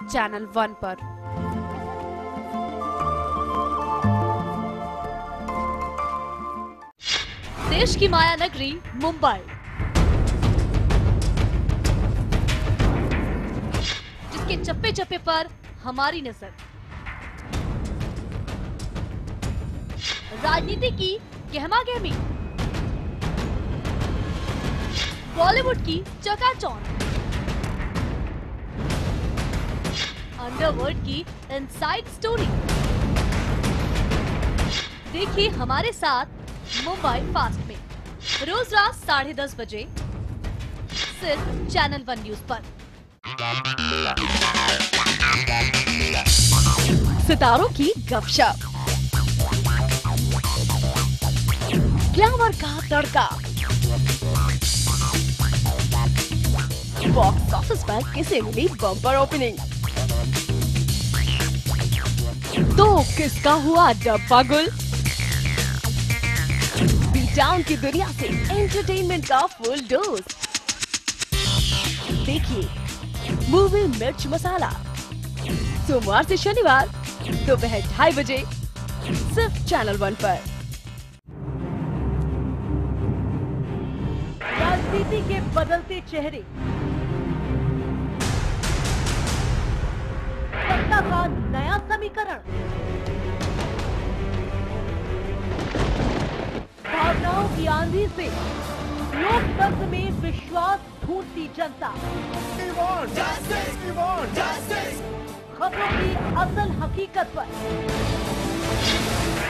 Channel 1 पर। देश की माया नगरी मुंबई, जिसके चप्पे चप्पे पर हमारी नजर, राजनीति की गहमागहमी, बॉलीवुड की चकाचौंध, अंडरवर्ल्ड की इनसाइड स्टोरी। देखिए हमारे साथ मुंबई फास्ट में रोज रात 10:30 बजे सिर्फ चैनल 1 न्यूज पर। सितारों की गपशप, ग्लैमर का तड़का, बॉक्स ऑफिस पर किसे मिली बम्पर ओपनिंग, तो किसका हुआ डब्बा गुल। टाउन की दुनिया से एंटरटेनमेंट का फुल डोज। देखिए मूवी मिर्च मसाला सोमवार से शनिवार दोपहर 2:30 बजे सिर्फ चैनल 1 पर। राजनीति के बदलते चेहरे, सत्ता का नया समीकरण, भावनाओं की आंधी से लोकतंत्र में विश्वास ढूंढती जनता, खबरों की असल हकीकत पर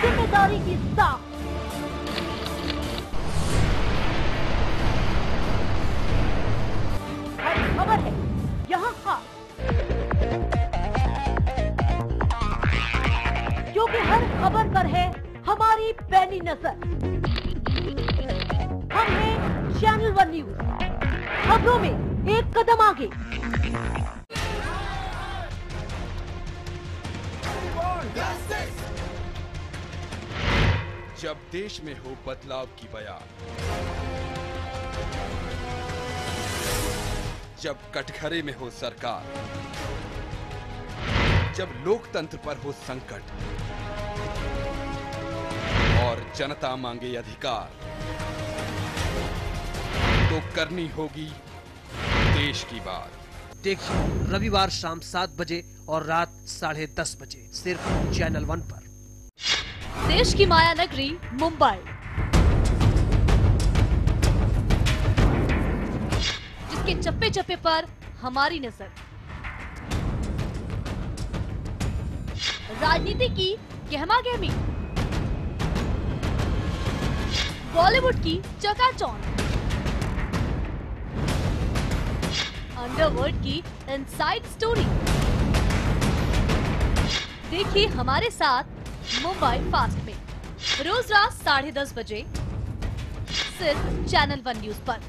जिम्मेदारी की साख, हर खबर है यहाँ खास, क्योंकि हर खबर पर है हमारी पैनी नजर। हम हैं चैनल 1 न्यूज, खबरों में एक कदम आगे। जब देश में हो बदलाव की बयार, जब कटघरे में हो सरकार, जब लोकतंत्र पर हो संकट और जनता मांगे अधिकार, तो करनी होगी देश की बात। देखिए रविवार शाम 7 बजे और रात 10:30 बजे सिर्फ चैनल 1 पर। देश की माया नगरी मुंबई, जिसके चप्पे चप्पे पर हमारी नजर, राजनीति की गहमागहमी, बॉलीवुड की चकाचौंध, अंडरवर्ल्ड की इनसाइड स्टोरी। देखिए हमारे साथ मुंबई फास्ट में रोज रात 10:30 बजे सिर्फ चैनल 1 न्यूज पर।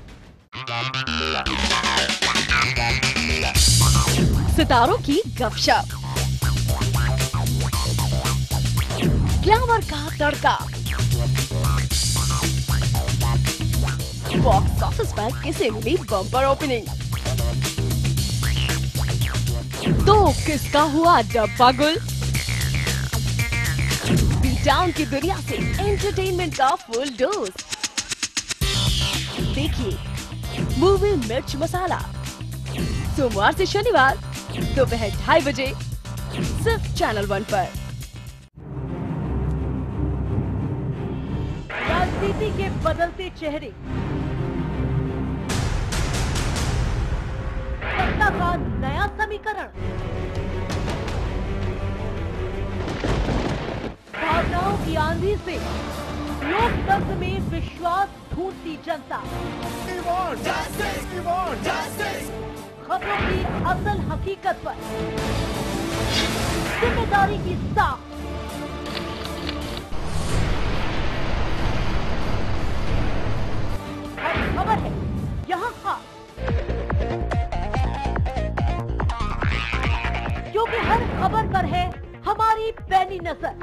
सितारों की गपशप, ग्लैमर का तड़का, बॉक्स ऑफिस पर किसे मिली बम्पर ओपनिंग, तो किसका हुआ डब्बा गुल। टाउन की दुनिया से एंटरटेनमेंट का फुल डोज। देखिए मूवी मिर्च मसाला सोमवार से शनिवार दोपहर 2:30 बजे सिर्फ चैनल 1 पर। राजनीति के बदलते चेहरे, सत्ता का नया समीकरण, भावनाओं की आंधी से लोकतंत्र में विश्वास ढूंढती जनता, खबरों की असल हकीकत पर जिम्मेदारी की साख, हर खबर है यहाँ खास, क्योंकि हर खबर पर है हमारी पैनी नजर।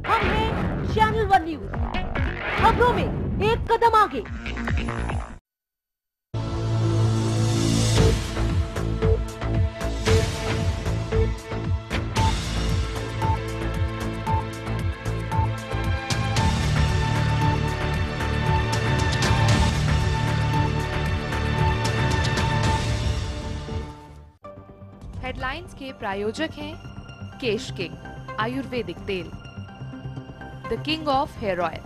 हम हैं चैनल 1 न्यूज, खबरों में एक कदम आगे। हेडलाइंस के प्रायोजक हैं केश किंग आयुर्वेदिक तेल, the king of hair oil.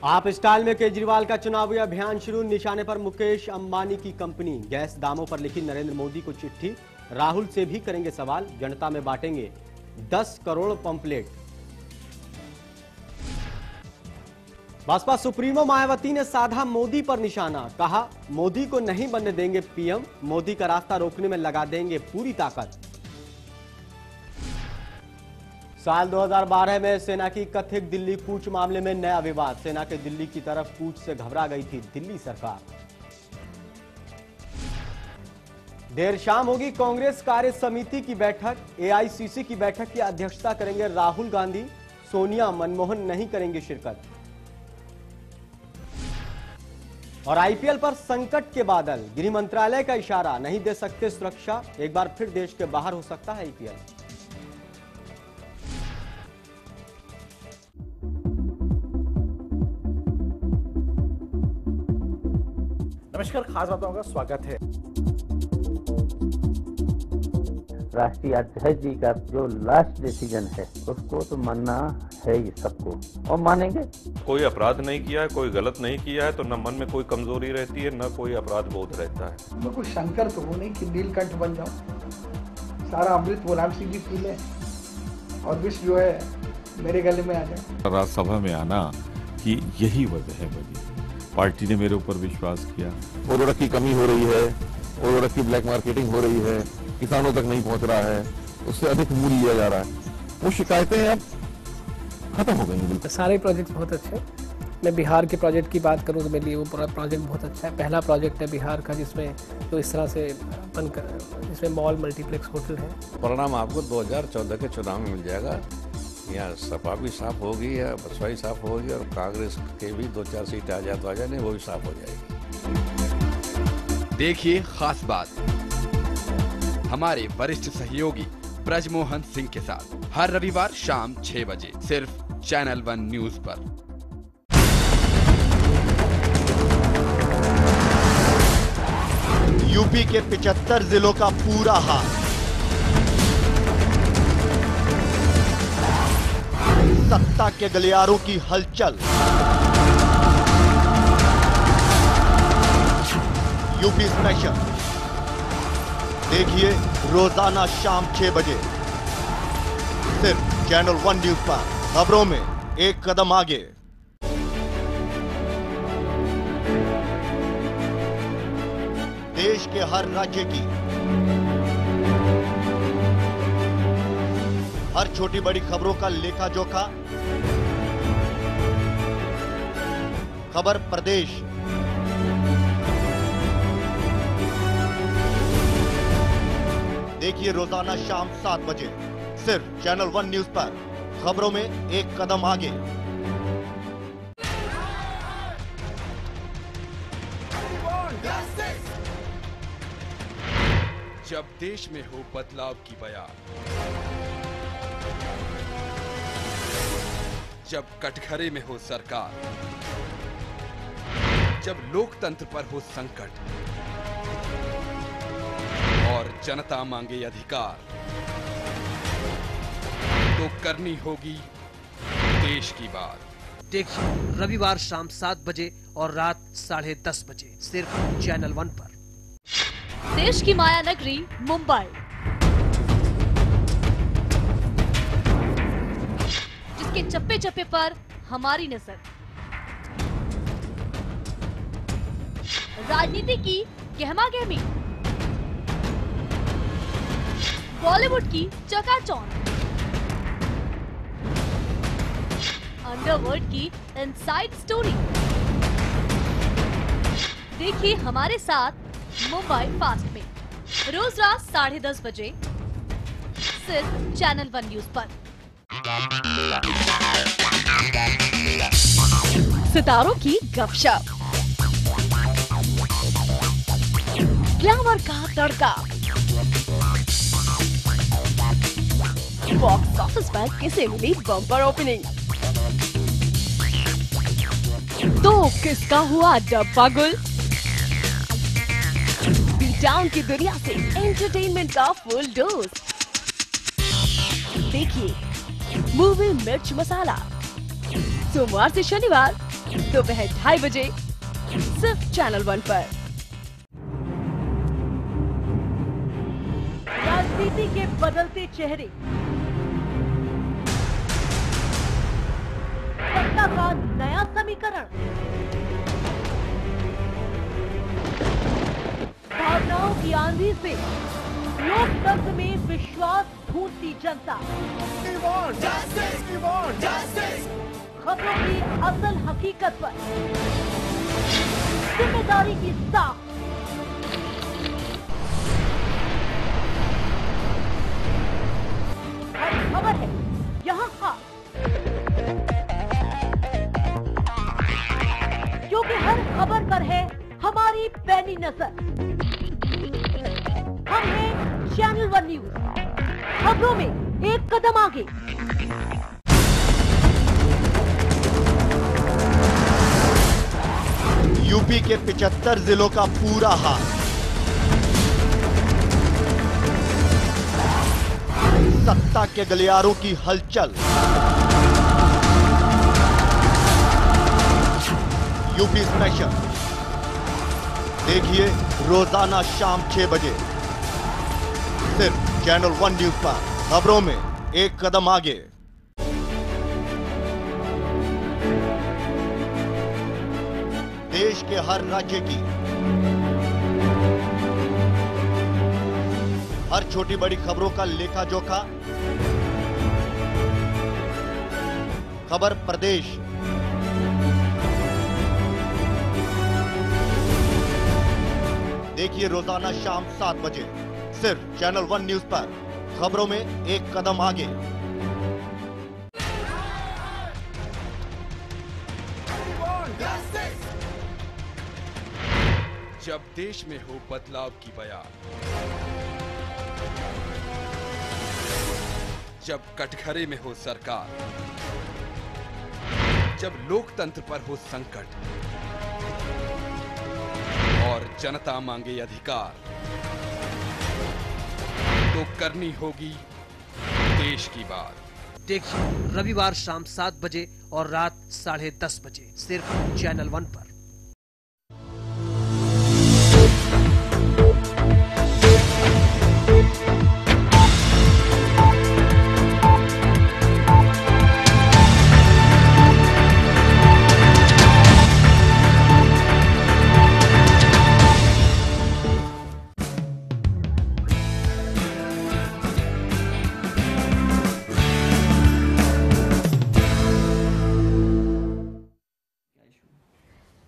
आप स्टाइल में केजरीवाल का चुनावी अभियान शुरू, निशाने पर मुकेश अंबानी की कंपनी। गैस दामों पर लिखी नरेंद्र मोदी को चिट्ठी, राहुल से भी करेंगे सवाल, जनता में बांटेंगे 10 करोड़ पंपलेट। बसपा सुप्रीमो मायावती ने साधा मोदी पर निशाना, कहा मोदी को नहीं बनने देंगे पीएम, मोदी का रास्ता रोकने में लगा देंगे पूरी ताकत। साल 2012 में सेना की कथित दिल्ली कूच मामले में नया विवाद, सेना के दिल्ली की तरफ कूच से घबरा गई थी दिल्ली सरकार। देर शाम होगी कांग्रेस कार्य समिति की बैठक, एआईसीसी की बैठक की अध्यक्षता करेंगे राहुल गांधी, सोनिया मनमोहन नहीं करेंगे शिरकत। और आईपीएल पर संकट के बादल, गृह मंत्रालय का इशारा, नहीं दे सकते सुरक्षा, एक बार फिर देश के बाहर हो सकता है आईपीएल। नमस्कार, खास बातों का स्वागत है। राष्ट्रीय अध्यक्ष जी का जो लास्ट डिसीजन है उसको तो मानना है ही सबको, और मानेंगे। कोई अपराध नहीं किया है, कोई गलत नहीं किया है, तो न मन में कोई कमजोरी रहती है, न कोई अपराध बोध रहता है। मैं कोई शंकर तो हूँ नहीं कि नीलकंठ बन जाऊँ। सारा अमृत मुलायम सिंह जी पी ले और विष जो है मेरे गले में आ जाए। राज्यसभा में आना कि यही वजह है बड़ी, पार्टी ने मेरे ऊपर विश्वास किया। उर्वरक की कमी हो रही है, उर्वरक की ब्लैक मार्केटिंग हो रही है, किसानों तक नहीं पहुंच रहा है, उससे अधिक मूल्य लिया जा रहा है, वो शिकायतें अब खत्म हो गई हैं। सारे प्रोजेक्ट बहुत अच्छे हैं। मैं बिहार के प्रोजेक्ट की बात करूं तो मेरे लिए वो पूरा प्रोजेक्ट बहुत अच्छा है। पहला प्रोजेक्ट है बिहार का जिसमें तो इस तरह से बनकर, जिसमें मॉल मल्टीप्लेक्स होटल है। परिणाम आपको 2014 के चुनाव में मिल जाएगा। यहाँ सपा भी साफ होगी या बसपा भी साफ होगी, और कांग्रेस के भी 2-4 सीटें आ जाए नहीं, वो भी साफ हो जाएगी। देखिए खास बात हमारे वरिष्ठ सहयोगी ब्रजमोहन सिंह के साथ हर रविवार शाम 6 बजे सिर्फ चैनल 1 न्यूज पर। यूपी के 75 जिलों का पूरा हाल, सत्ता के गलियारों की हलचल, यूपी स्पेशल देखिए रोजाना शाम 6 बजे सिर्फ चैनल 1 न्यूज पर, खबरों में एक कदम आगे। देश के हर राज्य की हर छोटी बड़ी खबरों का लेखा जोखा, खबर प्रदेश, देखिए रोजाना शाम 7 बजे सिर्फ चैनल 1 न्यूज पर, खबरों में एक कदम आगे। जब देश में हो बदलाव की बयार, जब कटघरे में हो सरकार, जब लोकतंत्र पर हो संकट और जनता मांगे अधिकार, तो करनी होगी देश की बात। देखिए रविवार शाम 7 बजे और रात 10:30 बजे सिर्फ चैनल 1 पर। देश की माया नगरी मुंबई, जिसके चप्पे चप्पे पर हमारी नजर, राजनीति की गहमागहमी, बॉलीवुड की चकाचौंध, अंडरवर्ल्ड की इनसाइड स्टोरी। देखिए हमारे साथ मुंबई फास्ट में रोज रात 10:30 बजे सिर्फ चैनल 1 न्यूज पर। सितारों की गपशप, ग्लैमर का तड़का, बॉक्स ऑफिस पर किसे मिली बम्पर ओपनिंग, तो किसका हुआ डब्बा गुल, लॉकडाउन की दुनिया से एंटरटेनमेंट का फुल डोज। देखिए मूवी मिर्च मसाला सोमवार से शनिवार दोपहर 2:30 बजे सिर्फ चैनल 1 पर। राजनीति के बदलते चेहरे, सत्ता का नया समीकरण, भावनाओं की आंधी से लोकतंत्र में विश्वास ढूंढती जनता, खबरों की असल हकीकत पर जिम्मेदारी की साख, हर खबर है यहाँ खास, क्योंकि हर खबर पर है हमारी पैनी नजर। हम हैं चैनल 1 न्यूज, खबरों में एक कदम आगे। यूपी के 75 जिलों का पूरा हाल, सत्ता के गलियारों की हलचल, यूपी स्पेशल देखिए रोजाना शाम 6 बजे सिर्फ चैनल 1 न्यूज पर, खबरों में एक कदम आगे। देश के हर राज्य की हर छोटी बड़ी खबरों का लेखा जोखा, खबर प्रदेश, देखिए रोजाना शाम 7 बजे सिर्फ चैनल 1 न्यूज पर, खबरों में एक कदम आगे। जब देश में हो बदलाव की बयार, जब कटघरे में हो सरकार, जब लोकतंत्र पर हो संकट और जनता मांगे अधिकार, तो करनी होगी देश की बात। देखिए रविवार शाम 7 बजे और रात 10:30 बजे सिर्फ चैनल 1 पर।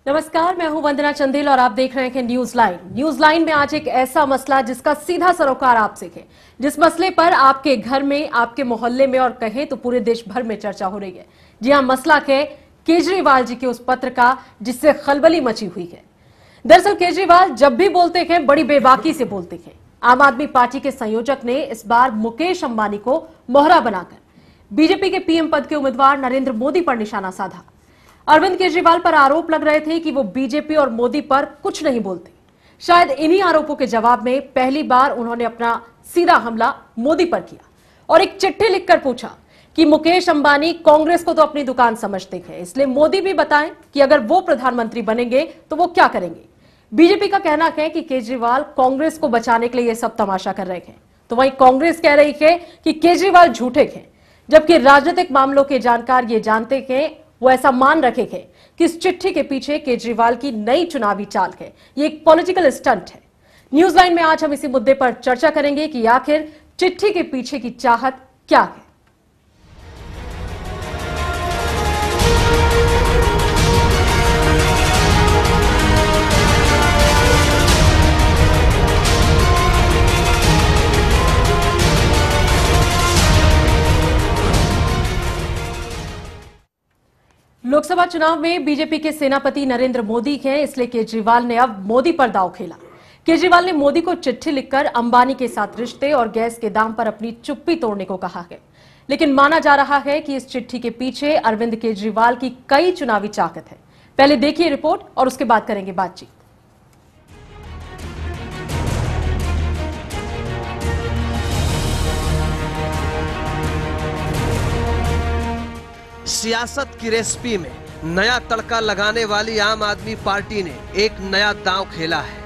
नमस्कार, मैं हूं वंदना चंदेल और आप देख रहे हैं न्यूज लाइन। न्यूज लाइन में आज एक ऐसा मसला जिसका सीधा सरोकार आपसे है, जिस मसले पर आपके घर में, आपके मोहल्ले में और कहें तो पूरे देश भर में चर्चा हो रही है। जी हां, मसला है केजरीवाल जी के उस पत्र का जिससे खलबली मची हुई है। दरअसल केजरीवाल जब भी बोलते हैं बड़ी बेबाकी से बोलते हैं। आम आदमी पार्टी के संयोजक ने इस बार मुकेश अंबानी को मोहरा बनाकर बीजेपी के पीएम पद के उम्मीदवार नरेंद्र मोदी पर निशाना साधा। अरविंद केजरीवाल पर आरोप लग रहे थे कि वो बीजेपी और मोदी पर कुछ नहीं बोलते। शायद इन्हीं आरोपों के जवाब में पहली बार उन्होंने अपना सीधा हमला मोदी पर किया और एक चिट्ठी लिखकर पूछा कि मुकेश अंबानी कांग्रेस को तो अपनी दुकान समझते हैं, इसलिए मोदी भी बताएं कि अगर वो प्रधानमंत्री बनेंगे तो वो क्या करेंगे। बीजेपी का कहना है कि केजरीवाल कांग्रेस को बचाने के लिए ये सब तमाशा कर रहे हैं, तो वहीं कांग्रेस कह रही है कि केजरीवाल झूठे हैं, जबकि राजनीतिक मामलों के जानकार ये जानते हैं, वो ऐसा मान रखे हैं कि इस चिट्ठी के पीछे केजरीवाल की नई चुनावी चाल है, ये एक पॉलिटिकल स्टंट है। न्यूज लाइन में आज हम इसी मुद्दे पर चर्चा करेंगे कि आखिर चिट्ठी के पीछे की चाहत क्या है। लोकसभा चुनाव में बीजेपी के सेनापति नरेंद्र मोदी हैं, इसलिए केजरीवाल ने अब मोदी पर दांव खेला। केजरीवाल ने मोदी को चिट्ठी लिखकर अंबानी के साथ रिश्ते और गैस के दाम पर अपनी चुप्पी तोड़ने को कहा है, लेकिन माना जा रहा है कि इस चिट्ठी के पीछे अरविंद केजरीवाल की कई चुनावी चाहत है। पहले देखिए रिपोर्ट और उसके बाद करेंगे बातचीत। सियासत की रेसिपी में नया तड़का लगाने वाली आम आदमी पार्टी ने एक नया दांव खेला है।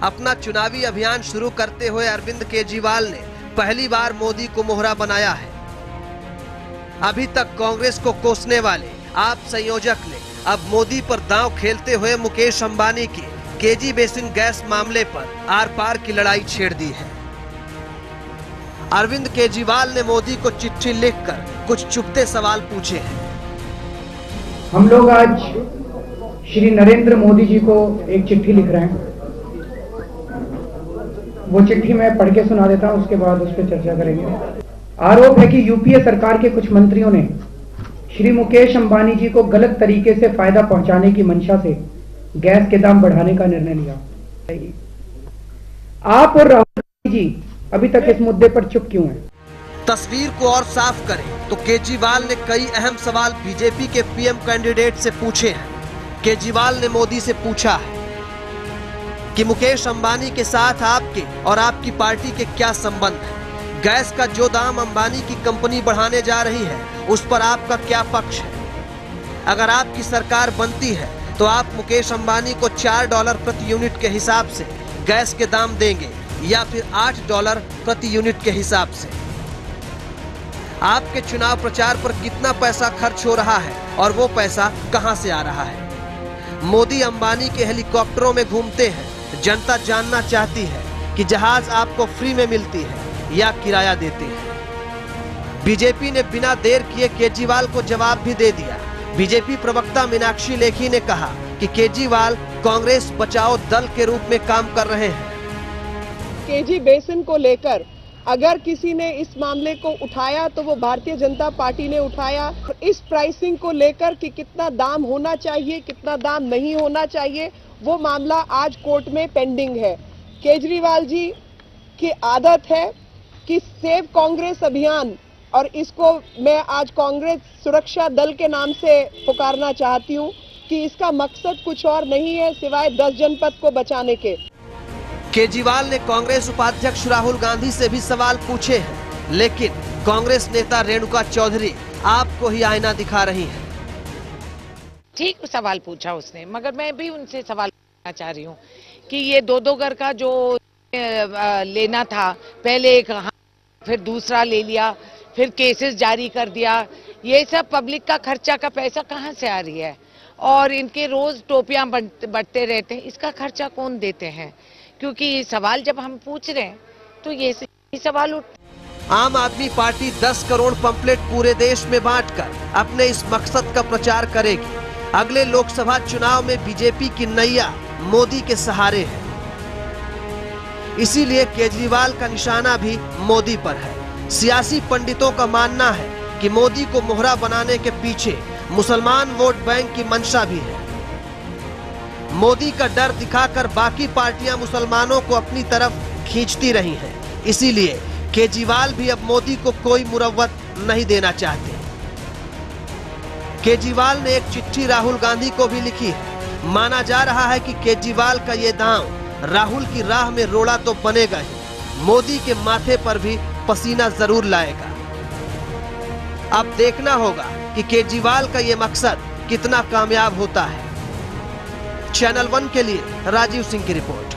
अपना चुनावी अभियान शुरू करते हुए अरविंद केजरीवाल ने पहली बार मोदी को मोहरा बनाया है। अभी तक कांग्रेस को कोसने वाले आप संयोजक ने अब मोदी पर दांव खेलते हुए मुकेश अंबानी के केजी बेसिन गैस मामले पर आर पार की लड़ाई छेड़ दी है। अरविंद केजरीवाल ने मोदी को चिट्ठी लिखकर कुछ चुभते सवाल पूछे हैं। हम लोग आज श्री नरेंद्र मोदी जी को एक चिट्ठी लिख रहे हैं। वो चिट्ठी मैं पढ़ के सुना देता हूं, उसके बाद उस पर चर्चा करेंगे। आरोप है कि यूपीए सरकार के कुछ मंत्रियों ने श्री मुकेश अंबानी जी को गलत तरीके से फायदा पहुंचाने की मंशा से गैस के दाम बढ़ाने का निर्णय लिया। आप और राहुल गांधी जी अभी तक इस मुद्दे पर चुप क्यों हैं? तस्वीर को और साफ करें तो केजरीवाल ने कई अहम सवाल बीजेपी के पीएम कैंडिडेट से पूछे हैं। केजरीवाल ने मोदी से पूछा है कि मुकेश अंबानी के साथ आपके और आपकी पार्टी के क्या संबंध है। गैस का जो दाम अंबानी की कंपनी बढ़ाने जा रही है उस पर आपका क्या पक्ष है। अगर आपकी सरकार बनती है तो आप मुकेश अंबानी को $4 प्रति यूनिट के हिसाब से गैस के दाम देंगे या फिर $8 प्रति यूनिट के हिसाब से। आपके चुनाव प्रचार पर कितना पैसा खर्च हो रहा है और वो पैसा कहां से आ रहा है। मोदी अंबानी के हेलीकॉप्टरों में घूमते हैं। जनता जानना चाहती है कि जहाज आपको फ्री में मिलती है या किराया देते हैं। बीजेपी ने बिना देर किए केजरीवाल को जवाब भी दे दिया। बीजेपी प्रवक्ता मीनाक्षी लेखी ने कहा कि केजरीवाल कांग्रेस बचाओ दल के रूप में काम कर रहे हैं। केजी बेसिन को लेकर अगर किसी ने इस मामले को उठाया तो वो भारतीय जनता पार्टी ने उठाया। इस प्राइसिंग को लेकर कि कितना दाम होना चाहिए, कितना दाम नहीं होना चाहिए, वो मामला आज कोर्ट में पेंडिंग है। केजरीवाल जी की आदत है कि सेव कांग्रेस अभियान, और इसको मैं आज कांग्रेस सुरक्षा दल के नाम से पुकारना चाहती हूँ कि इसका मकसद कुछ और नहीं है सिवाय 10 जनपद को बचाने के। केजरीवाल ने कांग्रेस उपाध्यक्ष राहुल गांधी से भी सवाल पूछे हैं, लेकिन कांग्रेस नेता रेणुका चौधरी आपको ही आईना दिखा रही हैं। ठीक सवाल पूछा उसने, मगर मैं भी उनसे सवाल पूछना चाह रही हूँ कि ये दो घर का जो लेना था, पहले एक फिर दूसरा ले लिया, फिर केसेस जारी कर दिया, ये सब पब्लिक का खर्चा का पैसा कहाँ से आ रही है? और इनके रोज टोपियां बढ़ते रहते हैं, इसका खर्चा कौन देते हैं? क्योंकि ये सवाल जब हम पूछ रहे हैं तो ये सवाल उठ। आम आदमी पार्टी 10 करोड़ पंपलेट पूरे देश में बांटकर अपने इस मकसद का प्रचार करेगी। अगले लोकसभा चुनाव में बीजेपी की नैया मोदी के सहारे है, इसीलिए केजरीवाल का निशाना भी मोदी पर है। सियासी पंडितों का मानना है कि मोदी को मोहरा बनाने के पीछे मुसलमान वोट बैंक की मंशा भी है। मोदी का डर दिखाकर बाकी पार्टियां मुसलमानों को अपनी तरफ खींचती रही हैं, इसीलिए केजरीवाल भी अब मोदी को कोई मुरव्वत नहीं देना चाहते। केजरीवाल ने एक चिट्ठी राहुल गांधी को भी लिखी है। माना जा रहा है कि केजरीवाल का ये दांव राहुल की राह में रोड़ा तो बनेगा ही, मोदी के माथे पर भी पसीना जरूर लाएगा। अब देखना होगा कि केजरीवाल का ये मकसद कितना कामयाब होता है। चैनल 1 के लिए राजीव सिंह की रिपोर्ट।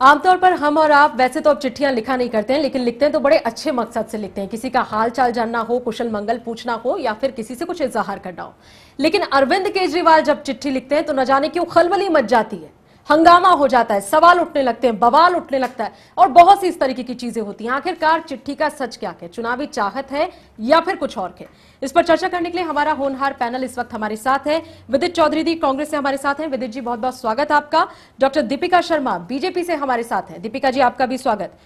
आमतौर पर हम और आप वैसे तो अब चिट्ठियां लिखा नहीं करते हैं, लेकिन लिखते हैं तो बड़े अच्छे मकसद से लिखते हैं। किसी का हाल चाल जानना हो, कुशल मंगल पूछना हो, या फिर किसी से कुछ इज़हार करना हो। लेकिन अरविंद केजरीवाल जब चिट्ठी लिखते हैं तो न जाने क्यों खलबली मच जाती है, हंगामा हो जाता है, सवाल उठने लगते हैं, बवाल उठने लगता है और बहुत सी इस तरीके की चीजें होती हैं। आखिरकार चिट्ठी का सच क्या है? चुनावी चाहत है या फिर कुछ और है? इस पर चर्चा करने के लिए हमारा होनहार पैनल इस वक्त हमारे साथ है। विदित चौधरी दी कांग्रेस से हमारे साथ हैं। विदित जी बहुत बहुत स्वागत आपका। डॉक्टर दीपिका शर्मा बीजेपी से हमारे साथ है। दीपिका जी आपका भी स्वागत।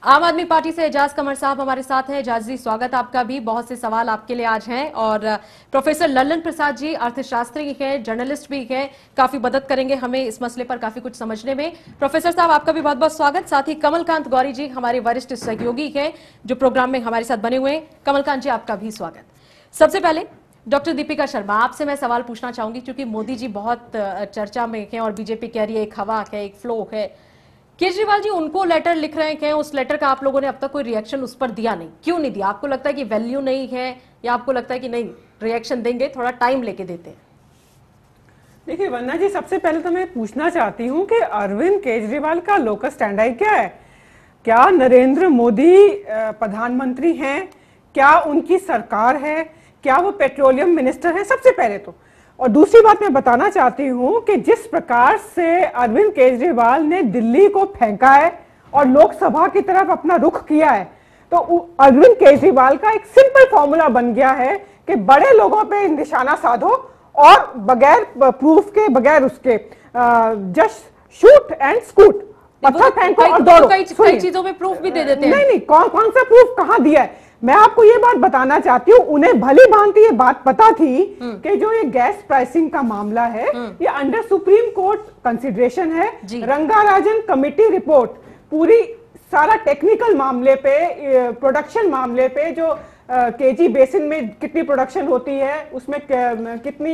आम आदमी पार्टी से एजाज कमर साहब हमारे साथ हैं। एजाज जी स्वागत आपका भी। बहुत से सवाल आपके लिए आज हैं और प्रोफेसर लल्लन प्रसाद जी अर्थशास्त्री हैं, जर्नलिस्ट भी हैं, काफी मदद करेंगे हमें इस मसले पर काफी कुछ समझने में। प्रोफेसर साहब आपका भी बहुत बहुत स्वागत। साथ ही कमलकांत गौरी जी हमारे वरिष्ठ सहयोगी हैं जो प्रोग्राम में हमारे साथ बने हुए हैं। कमलकांत जी आपका भी स्वागत। सबसे पहले डॉक्टर दीपिका शर्मा आपसे मैं सवाल पूछना चाहूंगी, क्योंकि मोदी जी बहुत चर्चा में हैं और बीजेपी कह रही है एक हवा है, एक फ्लो है। केजरीवाल जी उनको लेटर लिख रहे हैं, उस लेटर का आप लोगों ने अब तक कोई रिएक्शन उस पर दिया नहीं, क्यों नहीं दिया? आपको लगता है कि वैल्यू नहीं है या आपको लगता है कि नहीं रिएक्शन देंगे, थोड़ा टाइम लेके देते हैं? देखिए वंदना जी, सबसे पहले तो मैं पूछना चाहती हूँ कि अरविंद केजरीवाल का लोकस स्टैंड क्या है? क्या नरेंद्र मोदी प्रधानमंत्री हैं? क्या उनकी सरकार है? क्या वो पेट्रोलियम मिनिस्टर है? सबसे पहले तो। और दूसरी बात मैं बताना चाहती हूँ कि जिस प्रकार से अरविंद केजरीवाल ने दिल्ली को फेंका है और लोकसभा की तरफ अपना रुख किया है, तो अरविंद केजरीवाल का एक सिंपल फॉर्मूला बन गया है कि बड़े लोगों पे निशाना साधो और बगैर प्रूफ के, बगैर उसके जस्ट शूट एंड स्कूट, पत्थर फेंको और दौड़ो। कई चीजों में प्रूफ भी दे देते हैं। नहीं, कौन सा प्रूफ कहाँ दिया है? मैं आपको ये बात बताना चाहती हूँ, उन्हें भली भांति ये बात पता थी कि जो ये गैस प्राइसिंग का मामला है ये अंडर सुप्रीम कोर्ट कंसिडरेशन है। रंगाराजन कमेटी रिपोर्ट पूरी सारा टेक्निकल मामले पे, प्रोडक्शन मामले पे, जो केजी बेसिन में कितनी प्रोडक्शन होती है, उसमें कितनी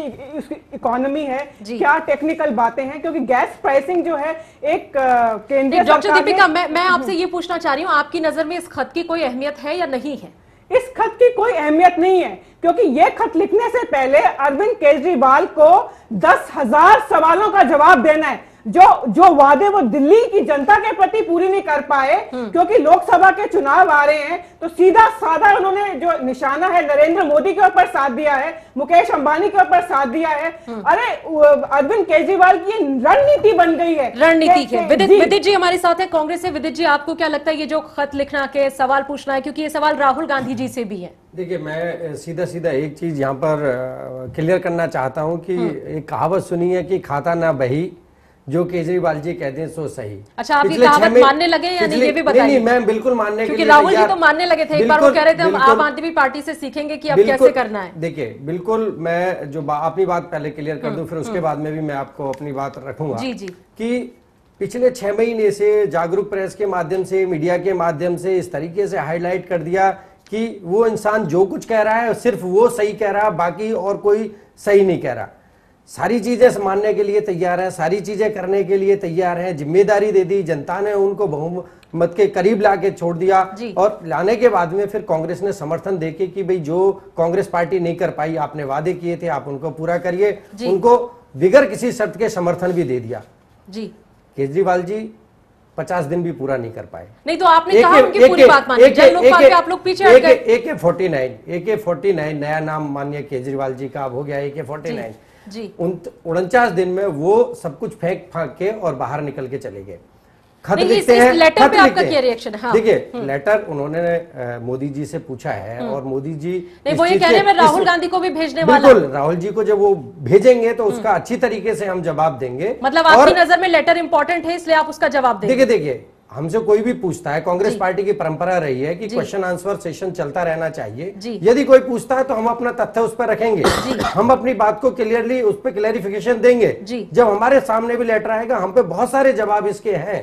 इकोनॉमी है, क्या टेक्निकल बातें हैं, क्योंकि गैस प्राइसिंग जो है एक केंद्रीय डॉक्टर दीपिका, मैं आपसे ये पूछना चाह रही हूँ, आपकी नजर में इस खत की कोई अहमियत है या नहीं है? इस खत की कोई अहमियत नहीं है, क्योंकि ये खत लिखने से पहले अरविंद केजरीवाल को 10,000 सवालों का जवाब देना है। जो वादे वो दिल्ली की जनता के प्रति पूरी नहीं कर पाए, क्योंकि लोकसभा के चुनाव आ रहे हैं, तो सीधा साधा उन्होंने जो निशाना है नरेंद्र मोदी के ऊपर साथ दिया है, मुकेश अंबानी के ऊपर साथ दिया है। अरे अरविंद केजरीवाल की रणनीति बन गई है, रणनीति है। विदित जी हमारे साथ है कांग्रेस से। विदित जी, आपको क्या लगता है ये जो खत लिखना के सवाल पूछना है, क्योंकि ये सवाल राहुल गांधी जी से भी है? देखिए, मैं सीधा एक चीज यहाँ पर क्लियर करना चाहता हूँ कि एक कहावत सुनी है कि खाता ना बही, जो केजरीवाल जी कहते हैं सो सही। अच्छा, आप ये कहावत मानने लगे या नहीं, ये भी बताइए। नहीं, मैं बिल्कुल मानने के लिए, क्योंकि राहुल जी तो मानने लगे थे, एक बार वो कह रहे थे हम आम आदमी पार्टी से सीखेंगे कि अब कैसे करना है। देखिए, बिल्कुल मैं जो अपनी बात पहले क्लियर कर दूं, फिर उसके बाद में भी मैं आपको अपनी बात रखूंगा कि पिछले 6 महीने से जागरूक प्रेस के माध्यम से, मीडिया के माध्यम से इस तरीके से हाईलाइट कर दिया कि वो इंसान जो कुछ कह रहा है सिर्फ वो सही कह रहा है, बाकी और कोई सही नहीं कह रहा। सारी चीजें मानने के लिए तैयार है, सारी चीजें करने के लिए तैयार है। जिम्मेदारी दे दी जनता ने, उनको बहुमत के करीब लाके छोड़ दिया, और लाने के बाद में फिर कांग्रेस ने समर्थन देके कि भाई जो कांग्रेस पार्टी नहीं कर पाई, आपने वादे किए थे आप उनको पूरा करिए, उनको बिगर किसी शर्त के समर्थन भी दे दिया। केजरीवाल जी 50 दिन भी पूरा नहीं कर पाए। नहीं तो आपने कहा उनकी पूरी बात मानी, जन लोकपाल पे आप लोग पीछे हट गए। AK-49 नया नाम मानिए केजरीवाल जी का अब हो गया AK-49। 49 दिन में वो सब कुछ फेंक फाक के और बाहर निकल के चले गए। खत लिखते हैं, लेटर पे आपका क्या रिएक्शन है? देखिए, लेटर उन्होंने मोदी जी से पूछा है और मोदी जी नहीं, वो ये कह रहे हैं मैं राहुल गांधी को भी भेजने वाला। बिल्कुल, राहुल जी को जब वो भेजेंगे तो उसका अच्छी तरीके से हम जवाब देंगे। मतलब आपकी नजर में लेटर इंपॉर्टेंट है, इसलिए आप उसका जवाब देंगे? देखिए, हमसे कोई भी पूछता है, कांग्रेस पार्टी की परंपरा रही है कि क्वेश्चन आंसर सेशन चलता रहना चाहिए। यदि कोई पूछता है तो हम अपना तथ्य उस पर रखेंगे, हम अपनी बात को क्लियरली उस पर क्लैरिफिकेशन देंगे। जब हमारे सामने भी लेटर आएगा, हम पे बहुत सारे जवाब इसके हैं।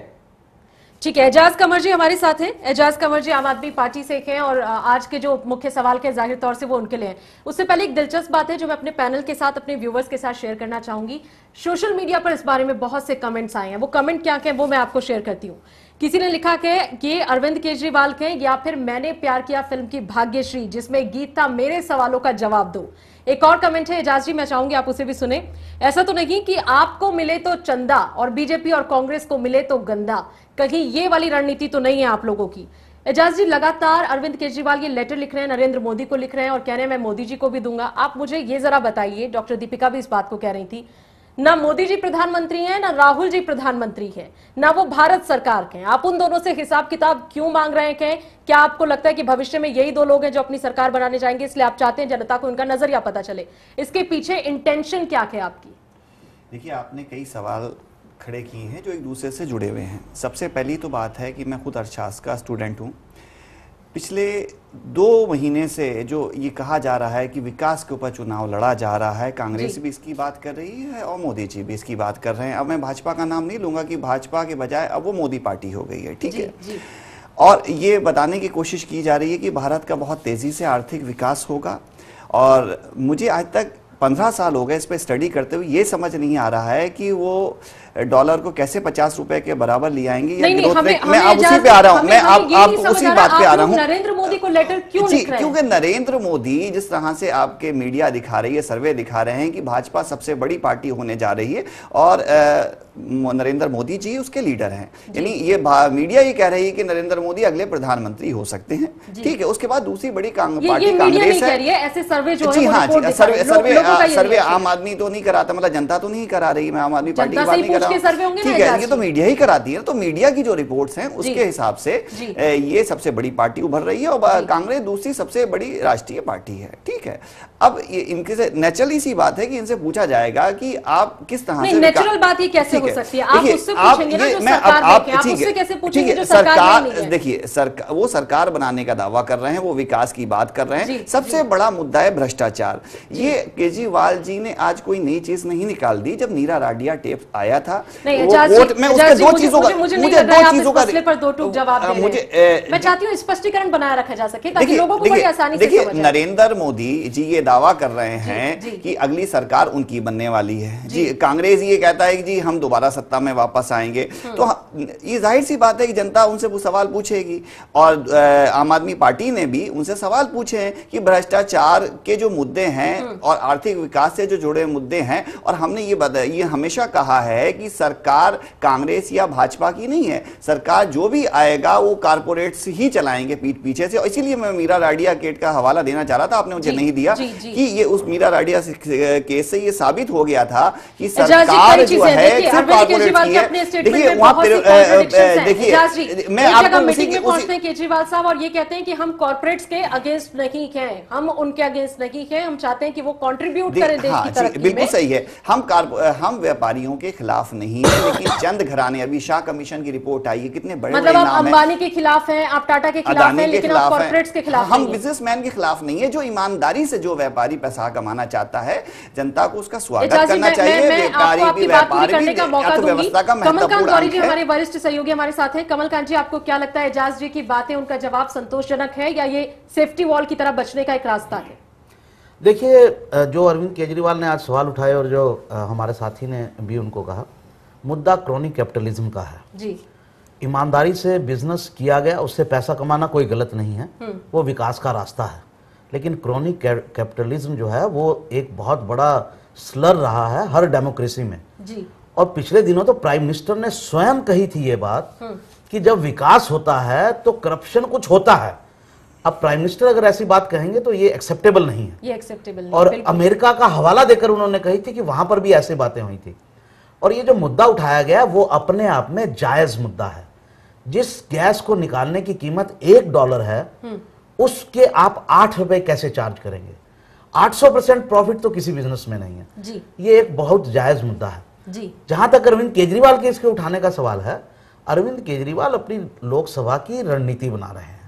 ठीक है, एजाज कमर जी हमारे साथ हैं। एजाज कमर जी आम आदमी पार्टी से हैं और आज के जो मुख्य सवाल के जाहिर तौर से वो उनके लिए हैं। उससे पहले एक दिलचस्प बात है जो मैं अपने पैनल के साथ, अपने व्यूवर्स के साथ शेयर करना चाहूंगी। सोशल मीडिया पर इस बारे में बहुत से कमेंट्स आए हैं, वो कमेंट क्या क्या वो मैं आपको शेयर करती हूँ। किसी ने लिखा कि ये अरविंद केजरीवाल के, या फिर मैंने प्यार किया फिल्म की भाग्यश्री जिसमें गीत था मेरे सवालों का जवाब दो। एक और कमेंट है एजाज जी, मैं चाहूंगी आप उसे भी सुने। ऐसा तो नहीं कि आपको मिले तो चंदा और बीजेपी और कांग्रेस को मिले तो गंदा, कहीं ये वाली रणनीति तो नहीं है आप लोगों की? एजाज जी, लगातार अरविंद केजरीवाल ये लेटर लिख रहे हैं, नरेंद्र मोदी को लिख रहे हैं और कह रहे हैं मैं मोदी जी को भी दूंगा। आप मुझे ये जरा बताइए, डॉक्टर दीपिका भी इस बात को कह रही थी, ना मोदी जी प्रधानमंत्री हैं, ना राहुल जी प्रधानमंत्री हैं, ना वो भारत सरकार के हैं, आप उन दोनों से हिसाब किताब क्यों मांग रहे हैं? क्या आपको लगता है कि भविष्य में यही दो लोग हैं जो अपनी सरकार बनाने जाएंगे, इसलिए आप चाहते हैं जनता को उनका नजरिया पता चले? इसके पीछे इंटेंशन क्या है आपकी? देखिए, आपने कई सवाल खड़े किए हैं जो एक दूसरे से जुड़े हुए हैं। सबसे पहली तो बात है कि मैं खुद अर्थशास्त्र का स्टूडेंट हूँ। पिछले 2 महीने से जो ये कहा जा रहा है कि विकास के ऊपर चुनाव लड़ा जा रहा है, कांग्रेस भी इसकी बात कर रही है और मोदी जी भी इसकी बात कर रहे हैं। अब मैं भाजपा का नाम नहीं लूंगा कि भाजपा के बजाय अब वो मोदी पार्टी हो गई है, ठीक है। और ये बताने की कोशिश की जा रही है कि भारत का बहुत तेजी से आर्थिक विकास होगा। और मुझे आज तक 15 साल हो गए इस पर स्टडी करते हुए, ये समझ नहीं आ रहा है कि वो डॉलर को कैसे 50 रुपए के बराबर ले आएंगे? नहीं, मैं आप उसी पे आ रहा हूँ, मैं आप उसी बात पे आ रहा हूँ। नरेंद्र मोदी को लेटर क्यों लिख रहे हैं? क्योंकि नरेंद्र मोदी जिस तरह से आपके मीडिया दिखा रही है, सर्वे दिखा रहे हैं कि भाजपा सबसे बड़ी पार्टी होने जा रही है और नरेंद्र मोदी जी उसके लीडर हैं, यानी ये मीडिया ये कह रही है कि नरेंद्र मोदी अगले प्रधानमंत्री हो सकते हैं। ठीक है, उसके बाद दूसरी बड़ी पार्टी कांग्रेस है। ऐसे सर्वे जो जी हाँ, सर्वे आम आदमी तो नहीं कराता, मतलब जनता तो नहीं करा रही, मैं आम आदमी पार्टी की बात नहीं कर रहा हूँ। ठीक है, ये तो मीडिया ही कराती है, तो मीडिया की जो रिपोर्ट्स हैं उसके हिसाब से ये सबसे बड़ी पार्टी उभर रही है और कांग्रेस दूसरी सबसे बड़ी राष्ट्रीय पार्टी है। ठीक है, अब इनके से नेचुरली सी बात है कि इनसे पूछा जाएगा कि आप किस तरह से, नेचुरल बात ये कैसे हो सकती है? आप उससे पूछेंगे ना जो सरकार देखे, आप उससे कैसे पूछेंगे जो सरकार नहीं है? देखिए, वो सरकार बनाने का दावा कर रहे हैं, वो विकास की बात कर रहे हैं। सबसे बड़ा मुद्दा है भ्रष्टाचार। ये केजरीवाल जी ने आज कोई नई चीज नहीं निकाल दी। जब नीरा राडिया टेप आया था, मैं उसके दो चीजों का, मुझे दो चीजों का पर दो टूक जवाब दे रहे हैं। मैं चाहती हूँ स्पष्टीकरण बनाए रखा जा सके ताकि लोगों को बड़ी आसानी से समझ आए। नरेंद्र मोदी जी ये दावा कर रहे हैं कि अगली सरकार उनकी बनने वाली है। जी, कांग्रेस ये कहता है कि जी हम दोबारा सत्ता में वापस आएंगे। तो ये जाहिर सी बात है कि जनता उनसे वो सवाल पूछेगी और आम आदमी पार्टी ने भी उनसे सवाल पूछे हैं कि भ्रष्टाचार के जो मुद्दे हैं और आर्थिक विकास से जो जुड़े मुद्दे हैं, और हमने ये हमेशा कहा है कि सरकार कांग्रेस या भाजपा की नहीं है, सरकार जो भी आएगा वो कारपोरेट्स ही चलाएंगे पीठ पीछे से। और इसीलिए मैं मीरा राडिया केस का हवाला देना चाह रहा था, आपने मुझे नहीं दिया कि ये उस मीरा राडिया केस से ये साबित हो गया था कि सरकार जो है सिर्फ कारपोरेट की है। देखिए वहां पर देखिए मैं आपको मीटिंग में पहुंचते हैं केजरीवाल साहब और ये कहते हैं कि हम कॉर्पोरेट्स के अगेंस्ट नहीं हैं, हम उनके अगेंस्ट नहीं हैं, हम चाहते हैं कि वो कंट्रीब्यूट करें देश की तरक्की में। बिल्कुल सही है, हम व्यापारियों के खिलाफ नहीं है, लेकिन चंद घराने, अभी शाह कमीशन की रिपोर्ट आई है, कितने बड़े मतलब आप अंबानी के खिलाफ हैं, आप टाटा के खिलाफ हैं, लेकिन आप कॉर्पोरेट्स के खिलाफ हम बिजनेसमैन के खिलाफ नहीं है। जो ईमानदारी से जो व्यापारी पैसा कमाना चाहता है, जनता को उसका स्वागत करना चाहिए। व्यापारी भी, व्यापारी भी अर्थव्यवस्था का महत्वपूर्ण अंग है। हमारे वरिष्ठ सहयोगी हमारे साथ हैं। कमलकांत जी, आपको क्या लगता है एजाज जी की बातें, उनका जवाब संतोषजनक है या ये सेफ्टी वॉल की तरह बचने का एक रास्ता है? देखिए, जो अरविंद केजरीवाल ने आज सवाल उठाए और जो हमारे साथी ने भी उनको कहा, मुद्दा क्रॉनिक कैपिटलिज्म का है जी। ईमानदारी से बिजनेस किया गया, उससे पैसा कमाना कोई गलत नहीं है, वो विकास का रास्ता है। लेकिन क्रॉनिक कैपिटलिज्म जो है वो एक बहुत बड़ा स्लर रहा है हर डेमोक्रेसी में जी। और पिछले दिनों तो प्राइम मिनिस्टर ने स्वयं कही थी ये बात कि जब विकास होता है तो करप्शन कुछ होता है। अब प्राइम मिनिस्टर अगर ऐसी बात कहेंगे तो ये एक्सेप्टेबल नहीं है, ये एक्सेप्टेबल नहीं। और अमेरिका का हवाला देकर उन्होंने कही थी कि वहां पर भी ऐसी बातें हुई थी। और ये जो मुद्दा उठाया गया वो अपने आप में जायज मुद्दा है। जिस गैस को निकालने की कीमत $1 है, उसके आप 8 रुपए कैसे चार्ज करेंगे? 800% प्रॉफिट तो किसी बिजनेस में नहीं है जी। ये एक बहुत जायज मुद्दा है जी। जहां तक अरविंद केजरीवाल के इसके उठाने का सवाल है, अरविंद केजरीवाल अपनी लोकसभा की रणनीति बना रहे हैं।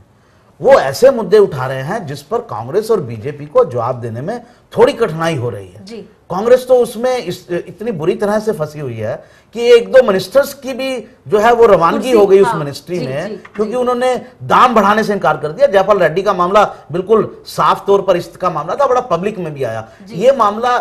वो ऐसे मुद्दे उठा रहे हैं जिस पर कांग्रेस और बीजेपी को जवाब देने में थोड़ी कठिनाई हो रही है जी। कांग्रेस तो उसमें इतनी बुरी तरह से फंसी हुई है कि 1-2 मिनिस्टर्स की भी जो है वो रवानगी हो गई उस मिनिस्ट्री में, क्योंकि उन्होंने दाम बढ़ाने से इनकार कर दिया। जयपाल रेड्डी का मामला बिल्कुल साफ तौर पर इसका मामला था, बड़ा पब्लिक में भी आया। ये मामला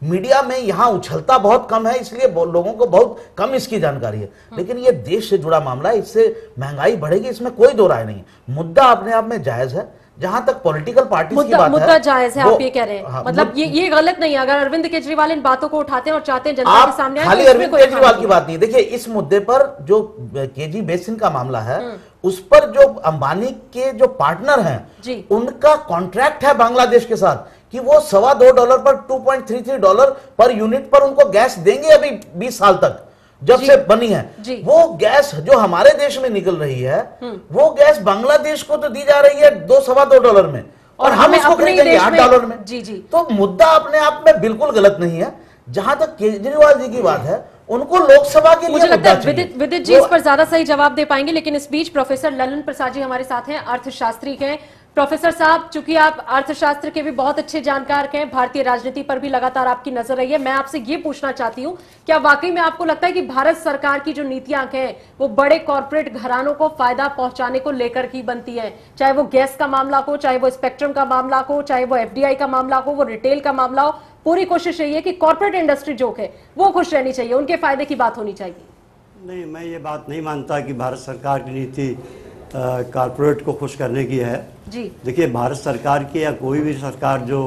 मीडिया में यहां उछलता बहुत कम है, इसलिए लोगों को बहुत कम इसकी जानकारी है, लेकिन ये देश से जुड़ा मामला है, इससे महंगाई बढ़ेगी, इसमें कोई दो राय नहीं। मुद्दा अपने आप में जायज है। जहां तक पॉलिटिकल पार्टी की बात मुद्दा जायज है, आप ये कह रहे हैं। मतलब ये गलत नहीं है अगर अरविंद केजरीवाल इन बातों को उठाते हैं और चाहते हैं जनता के सामने आए। खाली अरविंद केजरीवाल की बात नहीं, देखिए इस मुद्दे पर जो केजी बेसिन का मामला है उस पर जो अंबानी के जो पार्टनर हैं उनका कॉन्ट्रैक्ट है बांग्लादेश के साथ कि वो $2.25 पर $2.33 पर यूनिट पर उनको गैस देंगे अभी 20 साल तक, जब से बनी है। वो गैस जो हमारे देश में निकल रही है वो गैस बांग्लादेश को तो दी जा रही है $2-2.25 में और हम इसको खरीदेंगे $8 में। जी जी। तो मुद्दा अपने आप में बिल्कुल गलत नहीं है। जहां तक केजरीवाल जी की बात है, उनको लोकसभा के लिए मुझे लगता है विदित जी इस पर ज्यादा सही जवाब दे पाएंगे, लेकिन इस बीच प्रोफेसर ललन प्रसाद जी हमारे साथ हैं, अर्थशास्त्री हैं, प्रोफेसर साहब, चूंकि आप अर्थशास्त्र के भी बहुत अच्छे जानकार हैं, भारतीय राजनीति पर भी लगातार आपकी नजर रही है, मैं आपसे ये पूछना चाहती हूं, क्या वाकई में आपको लगता है कि भारत सरकार की जो नीतियां हैं वो बड़े कॉर्पोरेट घरानों को फायदा पहुंचाने को लेकर ही बनती है? चाहे वो गैस का मामला हो, चाहे वो स्पेक्ट्रम का मामला हो, चाहे वो FDI का मामला हो, वो रिटेल का मामला हो, पूरी कोशिश यही है कि कॉर्पोरेट इंडस्ट्री जो है वो खुश रहनी चाहिए, उनके फायदे की बात होनी चाहिए। नहीं, मैं ये बात नहीं मानता कि भारत सरकार की नीति कॉर्पोरेट को खुश करने की है जी। देखिए, भारत सरकार की या कोई भी सरकार जो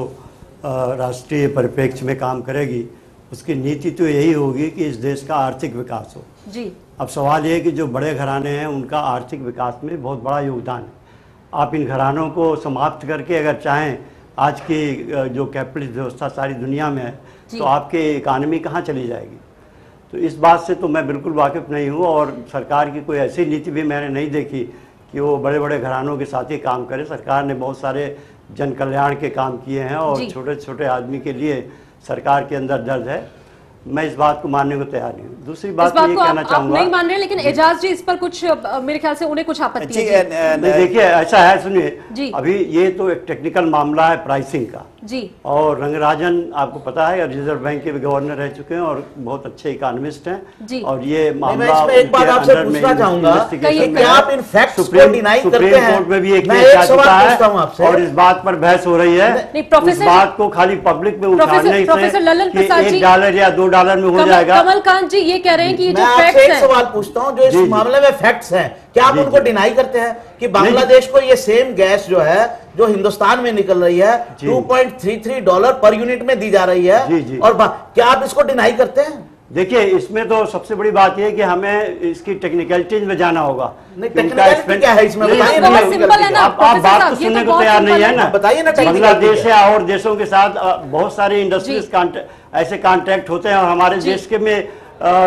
राष्ट्रीय परिप्रेक्ष्य में काम करेगी, उसकी नीति तो यही होगी कि इस देश का आर्थिक विकास हो जी। अब सवाल ये है कि जो बड़े घराने हैं उनका आर्थिक विकास में बहुत बड़ा योगदान है। आप इन घरानों को समाप्त करके अगर चाहें, आज की जो कैपिटलिस्ट व्यवस्था सारी दुनिया में है, तो आपकी इकानमी कहाँ चली जाएगी? तो इस बात से तो मैं बिल्कुल वाकिफ़ नहीं हूँ, और सरकार की कोई ऐसी नीति भी मैंने नहीं देखी कि वो बड़े बड़े घरानों के साथ ही काम करे। सरकार ने बहुत सारे जन कल्याण के काम किए हैं, और छोटे छोटे आदमी के लिए सरकार के अंदर दर्द है। मैं इस बात को मानने को तैयार नहीं हूँ। दूसरी बात ये कहना चाहूंगा, नहीं मान रहे, लेकिन एजाज जी इस पर कुछ मेरे ख्याल से उन्हें कुछ आपत्ति है। देखिए, ऐसा है, सुनिए, अभी ये तो एक टेक्निकल मामला है प्राइसिंग का जी, और रंगराजन आपको पता है रिजर्व बैंक के गवर्नर रह चुके हैं और बहुत अच्छे इकोनॉमिस्ट हैं जी। और ये मामला एक बात आपसे पूछना चाहूंगा कि आप इन फैक्ट्स को डिनाई करते हैं। सुप्रीम कोर्ट में भी एक केस आ चुका है और इस बात पर बहस हो रही है। इस बात को खाली पब्लिक में उठाने से कि $1 या $2 में हो जाएगा। कमलकांत जी ये कह रहे हैं कि मैं आपसे एक सवाल पूछता हूं, जो इस मामले में फैक्ट्स हैं, क्या आप उनको डिनाई करते हैं कि बांग्लादेश को ये सेम गैस जो है जो हिंदुस्तान में निकल रही है $2.33 पर यूनिट में दी जा रही है, और क्या आप इसको डिनाई करते हैं? देखिए, इसमें तो सबसे बड़ी बात यह है कि हमें इसकी टेक्निकलिटीज में जाना होगा। टेक्निकलिटी क्या है इसमें? आप बात तो सुनने को तैयार नहीं है ना, बताइए ना। बांग्लादेश या और देशों के साथ बहुत सारे इंडस्ट्रीज ऐसे कॉन्ट्रैक्ट होते हैं, और हमारे देश के में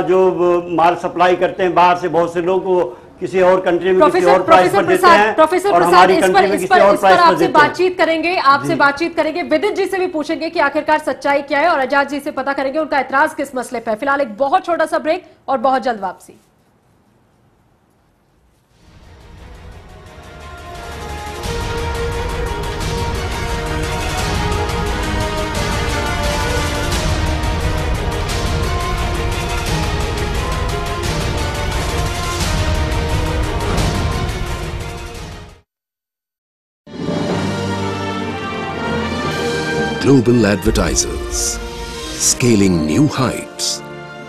जो माल सप्लाई करते हैं बाहर से, बहुत से लोग वो किसी और कंट्री में किसी और प्राइस पर देते हैं, और हमारी कंट्री में किसी और प्राइस पर देते हैं। बातचीत करेंगे, आपसे बातचीत करेंगे, विदित जी से भी पूछेंगे कि आखिरकार सच्चाई क्या है, और आजाद जी से पता करेंगे उनका एतराज किस मसले पर। फिलहाल एक बहुत छोटा सा ब्रेक और बहुत जल्द वापसी। Global advertisers scaling new heights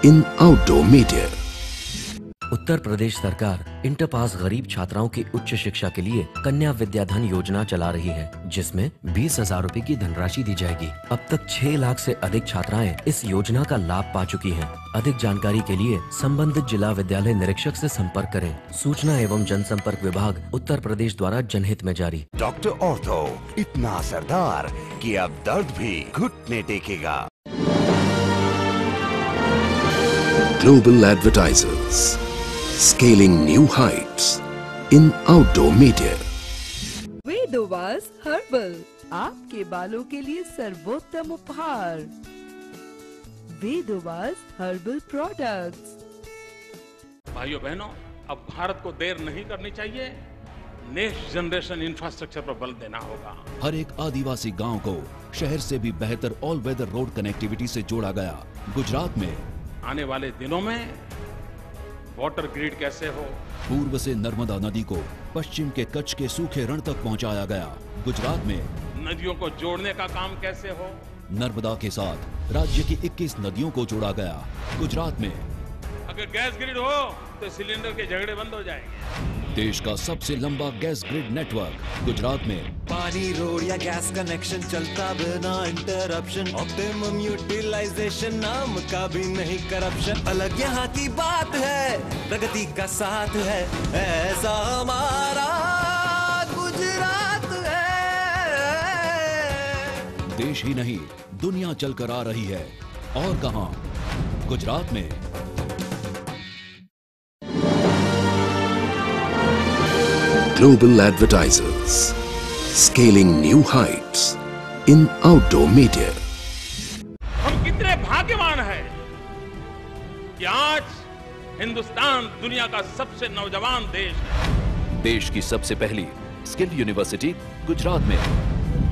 in outdoor media. Uttar Pradesh सरकार इंटर पास गरीब छात्राओं की उच्च शिक्षा के लिए कन्या विद्याधन योजना चला रही है, जिसमें 20,000 रूपए की धनराशि दी जाएगी। अब तक 6 लाख से अधिक छात्राएं इस योजना का लाभ पा चुकी हैं। अधिक जानकारी के लिए संबंधित जिला विद्यालय निरीक्षक से संपर्क करें। सूचना एवं जनसंपर्क विभाग उत्तर प्रदेश द्वारा जनहित में जारी। डॉक्टर ऑर्थो इतना असरदार कि अब दर्द भी घुटने टेकेगा। Global advertisers scaling new heights in outdoor media. Vedovas herbal, आपके बालों के लिए सर्वोत्तम उपहार। Vedovas herbal products. भाइयों बहनों, अब भारत को देर नहीं करनी चाहिए, नेक्स्ट जनरेशन इंफ्रास्ट्रक्चर पर बल देना होगा। हर एक आदिवासी गांव को शहर से भी बेहतर ऑल वेदर रोड कनेक्टिविटी से जोड़ा गया। गुजरात में आने वाले दिनों में वाटर ग्रिड कैसे हो, पूर्व से नर्मदा नदी को पश्चिम के कच्छ के सूखे रण तक पहुंचाया गया। गुजरात में नदियों को जोड़ने का काम कैसे हो, नर्मदा के साथ राज्य की 21 नदियों को जोड़ा गया। गुजरात में अगर गैस ग्रिड हो तो सिलेंडर के झगड़े बंद हो जाएंगे। देश का सबसे लंबा गैस ग्रिड नेटवर्क गुजरात में। पानी, रोड या गैस कनेक्शन चलता बिना इंटरप्शन, ऑप्टिमम यूटिलाइजेशन, नाम का भी नहीं करप्शन। अलग यहाँ की बात है, प्रगति का साथ है, ऐसा हमारा गुजरात है। देश ही नहीं दुनिया चलकर आ रही है, और कहां? गुजरात में। Global advertisers scaling new heights in outdoor media. हम कितने भाग्यवान हैं कि आज हिंदुस्तान दुनिया का सबसे नौजवान देश है। देश की सबसे पहली स्किल यूनिवर्सिटी गुजरात में।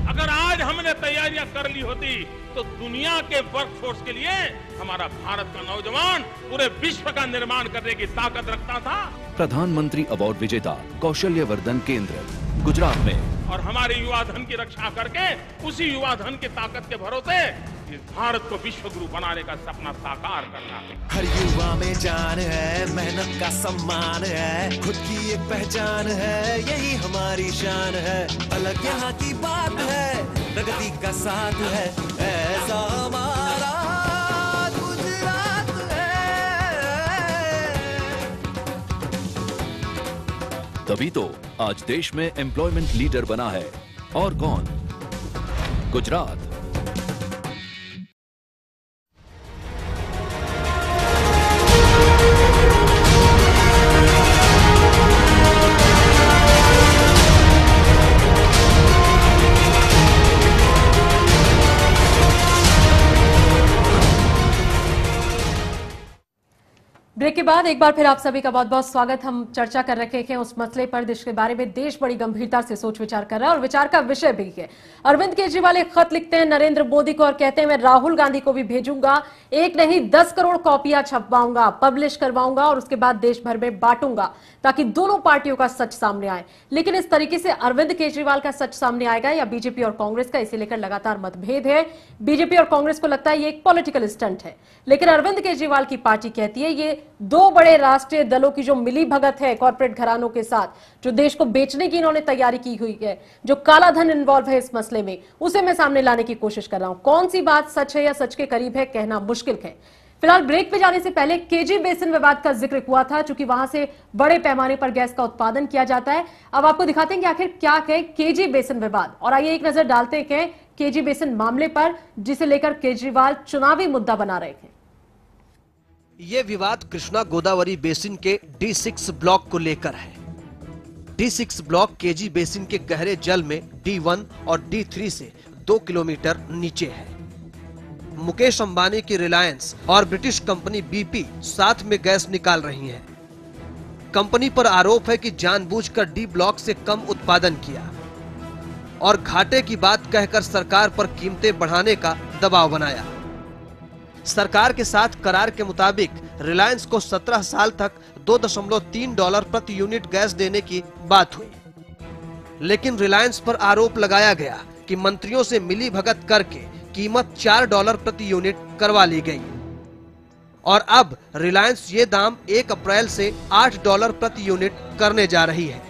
अगर आज हमने तैयारियां कर ली होती तो दुनिया के वर्कफोर्स के लिए हमारा भारत का नौजवान पूरे विश्व का निर्माण करने की ताकत रखता था। प्रधानमंत्री अवार्ड विजेता कौशल्यवर्धन केंद्र गुजरात में। और हमारे युवा धन की रक्षा करके उसी युवा धन की ताकत के भरोसे इस भारत को विश्व गुरु बनाने का सपना साकार करना है। हर युवा में जान है, मेहनत का सम्मान है, खुद की एक पहचान है, यही हमारी शान है। अलग यहाँ की बात है, प्रगति का साथ है, ऐसा हमारा गुजरात है। तभी तो आज देश में एम्प्लॉयमेंट लीडर बना है। और कौन? गुजरात। ब्रेक के बाद एक बार फिर आप सभी का बहुत बहुत स्वागत। हम चर्चा कर रखे हैं उस मसले पर जिसके बारे में देश बड़ी गंभीरता से सोच विचार कर रहा है और विचार का विषय भी है। अरविंद केजरीवाल एक खत लिखते हैं नरेंद्र मोदी को और कहते हैं मैं राहुल गांधी को भी भेजूंगा, एक नहीं 10 करोड़ कॉपियां छपवाऊंगा, पब्लिश करवाऊंगा और उसके बाद देश भर में बांटूंगा ताकि दोनों पार्टियों का सच सामने आए। लेकिन इस तरीके से अरविंद केजरीवाल का सच सामने आएगा या बीजेपी और कांग्रेस का, इसे लेकर लगातार मतभेद है। बीजेपी और कांग्रेस को लगता है ये एक पॉलिटिकल स्टंट है, लेकिन अरविंद केजरीवाल की पार्टी कहती है ये दो बड़े राष्ट्रीय दलों की जो मिली भगत है कॉर्पोरेट घरानों के साथ, जो देश को बेचने की इन्होंने तैयारी की हुई है, जो काला धन इन्वॉल्व है इस मसले में, उसे मैं सामने लाने की कोशिश कर रहा हूं। कौन सी बात सच है या सच के करीब है कहना मुश्किल है। फिलहाल ब्रेक पे जाने से पहले केजी बेसिन विवाद का जिक्र हुआ था, चूंकि वहां से बड़े पैमाने पर गैस का उत्पादन किया जाता है। अब आपको दिखाते हैं कि आखिर क्या है केजी बेसिन विवाद, और आइए एक नजर डालते हैं केजी बेसिन मामले पर, जिसे लेकर केजरीवाल चुनावी मुद्दा बना रहे थे। ये विवाद कृष्णा गोदावरी बेसिन के D6 ब्लॉक को लेकर है। D6 ब्लॉक केजी बेसिन के गहरे जल में D1 और D3 से 2 किलोमीटर नीचे है। मुकेश अंबानी की रिलायंस और ब्रिटिश कंपनी BP साथ में गैस निकाल रही हैं। कंपनी पर आरोप है कि जानबूझकर D ब्लॉक से कम उत्पादन किया और घाटे की बात कहकर सरकार पर कीमतें बढ़ाने का दबाव बनाया। सरकार के साथ करार के मुताबिक रिलायंस को 17 साल तक $2.3 प्रति यूनिट गैस देने की बात हुई, लेकिन रिलायंस पर आरोप लगाया गया कि मंत्रियों से मिली भगत करके कीमत $4 प्रति यूनिट करवा ली गई और अब रिलायंस ये दाम 1 अप्रैल से $8 प्रति यूनिट करने जा रही है,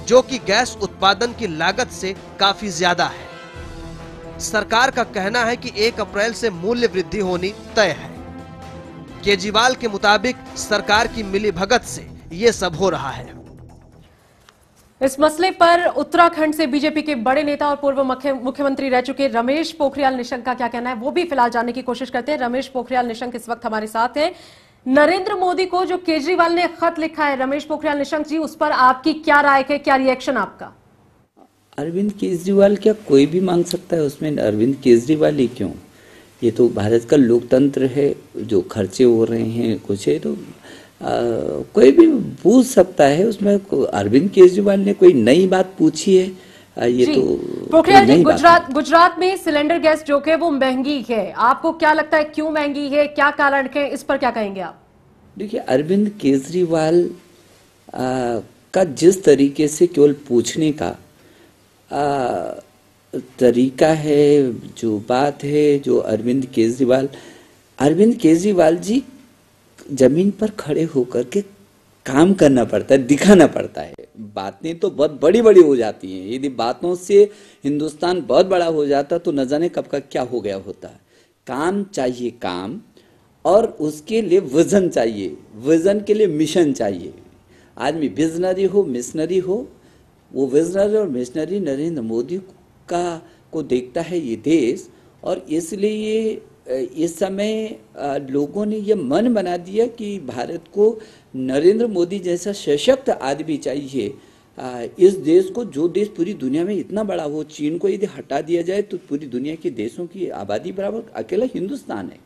जो कि गैस उत्पादन की लागत से काफी ज्यादा है। सरकार का कहना है कि 1 अप्रैल से मूल्य वृद्धि होनी तय है। केजरीवाल के मुताबिक सरकार की मिलीभगत से ये सब हो रहा है। इस मसले पर उत्तराखंड से बीजेपी के बड़े नेता और पूर्व मुख्यमंत्री रह चुके रमेश पोखरियाल निशंक का क्या कहना है, वो भी फिलहाल जानने की कोशिश करते हैं। रमेश पोखरियाल निशंक इस वक्त हमारे साथ हैं। नरेंद्र मोदी को जो केजरीवाल ने खत लिखा है, रमेश पोखरियाल निशंक जी, उस पर आपकी क्या राय है, क्या रिएक्शन आपका? अरविंद केजरीवाल क्या कोई भी मांग सकता है, उसमें अरविंद केजरीवाल ही क्यों? ये तो भारत का लोकतंत्र है, जो खर्चे हो रहे हैं कुछ है तो कोई भी पूछ सकता है। उसमें अरविंद केजरीवाल ने कोई नई बात पूछी है ये तो पोखरियाल जी, गुजरात में सिलेंडर गैस जो है वो महंगी है, आपको क्या लगता है क्यों महंगी है, क्या कारण है, इस पर क्या कहेंगे आप? देखिए, अरविंद केजरीवाल का जिस तरीके से केवल पूछने का तरीका है, जो बात है, जो अरविंद केजरीवाल जी जमीन पर खड़े होकर के काम करना पड़ता है, दिखाना पड़ता है। बातें तो बहुत बड़ी बड़ी हो जाती हैं, यदि बातों से हिंदुस्तान बहुत बड़ा हो जाता तो न जाने कब का क्या हो गया होता। काम चाहिए, काम, और उसके लिए विजन चाहिए, विजन के लिए मिशन चाहिए। आदमी विजनरी हो, मिशनरी हो, वो विजनरी और मिशनरी नरेंद्र मोदी को देखता है ये देश, और इसलिए इस समय लोगों ने ये मन बना दिया कि भारत को नरेंद्र मोदी जैसा सशक्त आदमी चाहिए। इस देश को, जो देश पूरी दुनिया में इतना बड़ा हो, चीन को यदि हटा दिया जाए तो पूरी दुनिया के देशों की आबादी बराबर अकेला हिंदुस्तान है।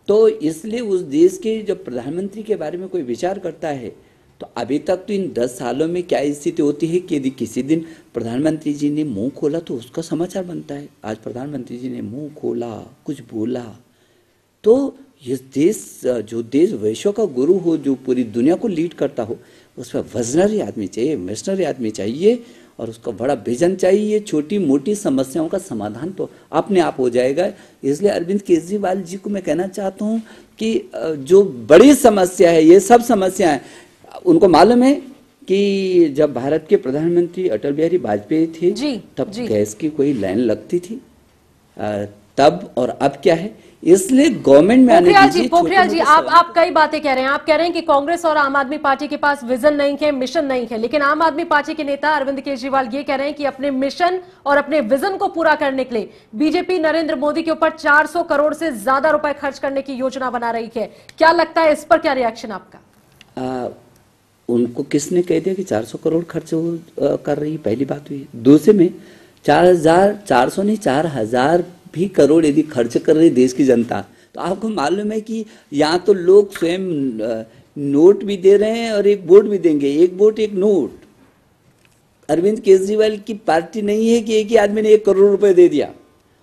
तो इसलिए उस देश के जब प्रधानमंत्री के बारे में कोई विचार करता है तो अभी तक तो इन 10 सालों में क्या स्थिति होती है कि यदि किसी दिन प्रधानमंत्री जी ने मुंह खोला तो उसका समाचार बनता है। आज प्रधानमंत्री जी ने मुंह खोला, कुछ बोला, तो ये देश, जो देश वैश्व का गुरु हो, जो पूरी दुनिया को लीड करता हो, उस पर विजनरी आदमी चाहिए, मिशनरी आदमी चाहिए और उसका बड़ा विजन चाहिए। छोटी मोटी समस्याओं का समाधान तो अपने आप हो जाएगा। इसलिए अरविंद केजरीवाल जी को मैं कहना चाहता हूँ कि जो बड़ी समस्या है, ये सब समस्याएं, उनको मालूम है कि जब भारत के प्रधानमंत्री अटल बिहारी वाजपेयी थे तब गैस की कोई लाइन लगती थी, तब और अब क्या है, इसलिए गवर्नमेंट में आने दीजिए। पोखरियाल जी, आप कई बातें कह रहे हैं। आप कह रहे हैं कि कांग्रेस और आम आदमी पार्टी के पास विजन नहीं है, मिशन नहीं है, लेकिन आम आदमी पार्टी के नेता अरविंद केजरीवाल ये कह रहे हैं कि अपने मिशन और अपने विजन को पूरा करने के लिए बीजेपी नरेंद्र मोदी के ऊपर 400 करोड़ से ज्यादा रुपए खर्च करने की योजना बना रही है। क्या लगता है, इस पर क्या रिएक्शन आपका? उनको किसने कह दिया कि 400 करोड़ खर्च कर रही है? पहली बात हुई। दूसरे में 400 नहीं 4000 भी करोड़ यदि खर्च कर रही देश की जनता, तो आपको मालूम है कि यहाँ तो लोग स्वयं नोट भी दे रहे हैं और एक वोट भी देंगे, एक वोट एक नोट। अरविंद केजरीवाल की पार्टी नहीं है कि एक ही आदमी ने 1 करोड़ रुपए दे दिया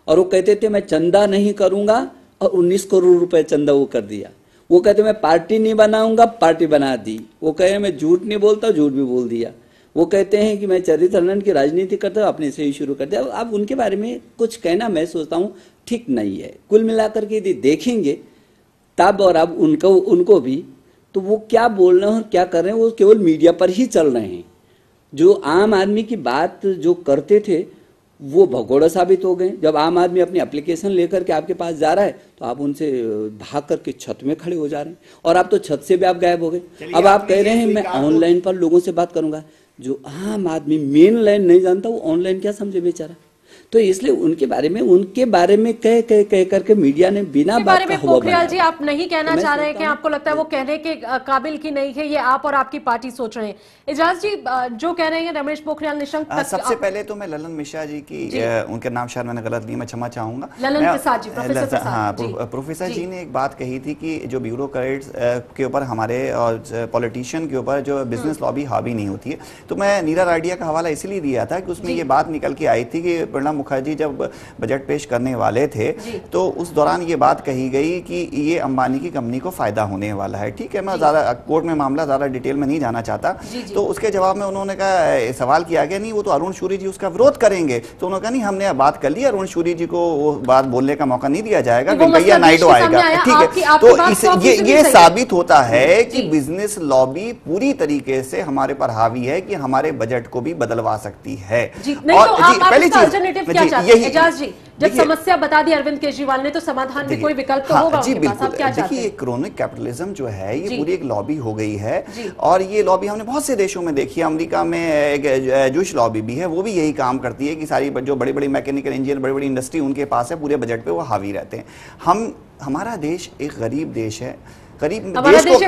और वो कहते थे मैं चंदा नहीं करूंगा और 19 करोड़ रुपए चंदा वो कर दिया। वो कहते मैं पार्टी नहीं बनाऊंगा, पार्टी बना दी। वो कहे मैं झूठ नहीं बोलता, झूठ भी बोल दिया। वो कहते हैं कि मैं चरित्र की राजनीति करता हूँ, अपने से ही शुरू कर दिया। अब उनके बारे में कुछ कहना मैं सोचता हूँ ठीक नहीं है। कुल मिलाकर के यदि देखेंगे तब और अब उनको भी, तो वो क्या बोल रहे हैं और क्या कर रहे हैं, वो केवल मीडिया पर ही चल रहे हैं। जो आम आदमी की बात जो करते थे वो भगोड़ा साबित हो गए। जब आम आदमी अपनी एप्लीकेशन लेकर के आपके पास जा रहा है तो आप उनसे भाग करके छत में खड़े हो जा रहे हैं, और आप तो छत से भी आप गायब हो गए। अब आप कह रहे हैं मैं ऑनलाइन पर लोगों से बात करूंगा। जो आम आदमी मेन लाइन नहीं जानता वो ऑनलाइन क्या समझे बेचारा। तो इसलिए उनके बारे में कह करके मीडिया ने बिना बात का हुआ। पोखरियाल जी, आप नहीं कहना चाह रहे हैं कि आपको लगता है वो कहने के काबिल की नहीं है, ये आप और आपकी पार्टी सोच रहे हैं। एजाज जी जो कह रहे हैं रमेश पोखरियाल निशंक, सबसे पहले तो मैं ललन मिश्रा जी की, उनके नाम शायद मैंने गलत लिया, मैं क्षमा चाहूंगा। ललन प्रसाद जी, प्रोफेसर प्रसाद। हाँ, प्रोफेसर जी ने एक बात कही थी कि जो ब्यूरोक्रेट्स के ऊपर हमारे और पॉलिटिशियन के ऊपर जो बिजनेस लॉबी हावी नहीं होती है। तो मैं नीरा राडिया का हवाला इसलिए दिया था कि उसमें ये बात निकल के आई थी कि प्रणब मुखर्जी जब बजट पेश करने वाले थे तो उस दौरान ये बात कही गई कि ये अंबानी की कंपनी को फायदा होने वाला है। ठीक है, मैं ज्यादा कोर्ट में मामला ज्यादा डिटेल में नहीं जाना चाहता। तो उसके जवाब में उन्होंने कहा, सवाल किया गया नहीं वो तो अरुण शूरी जी उसका विरोध करेंगे, तो उन्होंने कहा नहीं हमने बात कर ली, अरुण शूरी जी को वो बात बोलने का मौका नहीं दिया जाएगा, वेंकैया नायडू आएगा। ठीक है, तो ये साबित होता है कि बिजनेस लॉबी पूरी तरीके से हमारे पर हावी है कि हमारे बजट को भी बदलवा सकती है। और पहली चीज एजाज जी, जब समस्या बता दी अरविंद केजरीवाल ने तो समाधान भी कोई विकल्प तो होगा जी। उनके पास। आप क्या चाहते हैं? देखिए, क्रोनिक कैपिटलिज्म जो है ये पूरी एक लॉबी हो गई है, और ये लॉबी हमने बहुत से देशों में देखी है। अमेरिका में एक जूश लॉबी भी है, वो भी यही काम करती है कि सारी जो बड़ी बड़ी मैकेनिकल इंजीनियर, बड़ी बड़ी इंडस्ट्री उनके पास है, पूरे बजट पे वो हावी रहते हैं। हमारा देश एक गरीब देश है, गरीब देश को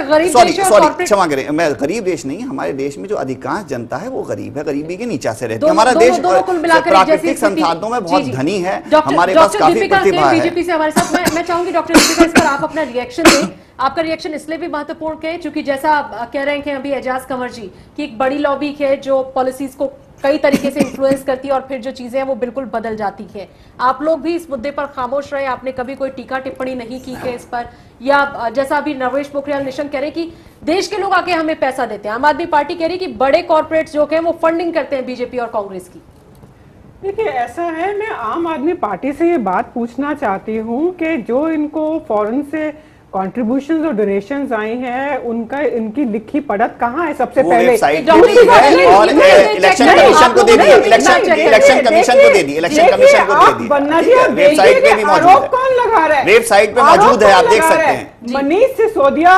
सॉरी क्षमा करें, मैं गरीब देश नहीं, हमारे देश में जो अधिकांश जनता है वो गरीब है, गरीबी के नीचे से रहती है। हमारा देश प्राकृतिक संसाधनों में बहुत धनी है, हमारे पास काफी प्रतिभा है। बीजेपी से हमारे साथ मैं चाहूंगी डॉक्टर दीपिका, इस पर आप अपना रिएक्शन दें। आपका रिएक्शन इसलिए भी महत्वपूर्ण है क्योंकि जैसा आप कह रहे हैं कि अभी एजाज कंवर जी की एक बड़ी लॉबी है जो पॉलिसीज को कई तरीके से इन्फ्लुएंस करती है और फिर जो चीजें हैं वो बिल्कुल बदल जाती है। आप लोग भी इस मुद्दे पर खामोश रहे, आपने कभी कोई टीका टिप्पणी नहीं की है इस पर, या जैसा अभी रमेश पोखरियाल निशंक कह रहे हैं कि देश के लोग आके हमें पैसा देते हैं, आम आदमी पार्टी कह रही है कि बड़े कॉर्पोरेट्स जो है वो फंडिंग करते हैं बीजेपी और कांग्रेस की। देखिए ऐसा है, मैं आम आदमी पार्टी से ये बात पूछना चाहती हूँ कि जो इनको फॉरेन से कॉन्ट्रीब्यूशंस और डोनेशंस आई हैं, उनका इनकी लिखी पढ़त कहाँ है? सबसे पहले वेबसाइट पे भी है और इलेक्शन कमीशन को दे दी, इलेक्शन कमीशन को दे दी, इलेक्शन कमीशन को दे दी, वेबसाइट पे भी मौजूद है। कौन लगा रहा है? वेबसाइट पे मौजूद है, आप देख सकते हैं। मनीष सिसोदिया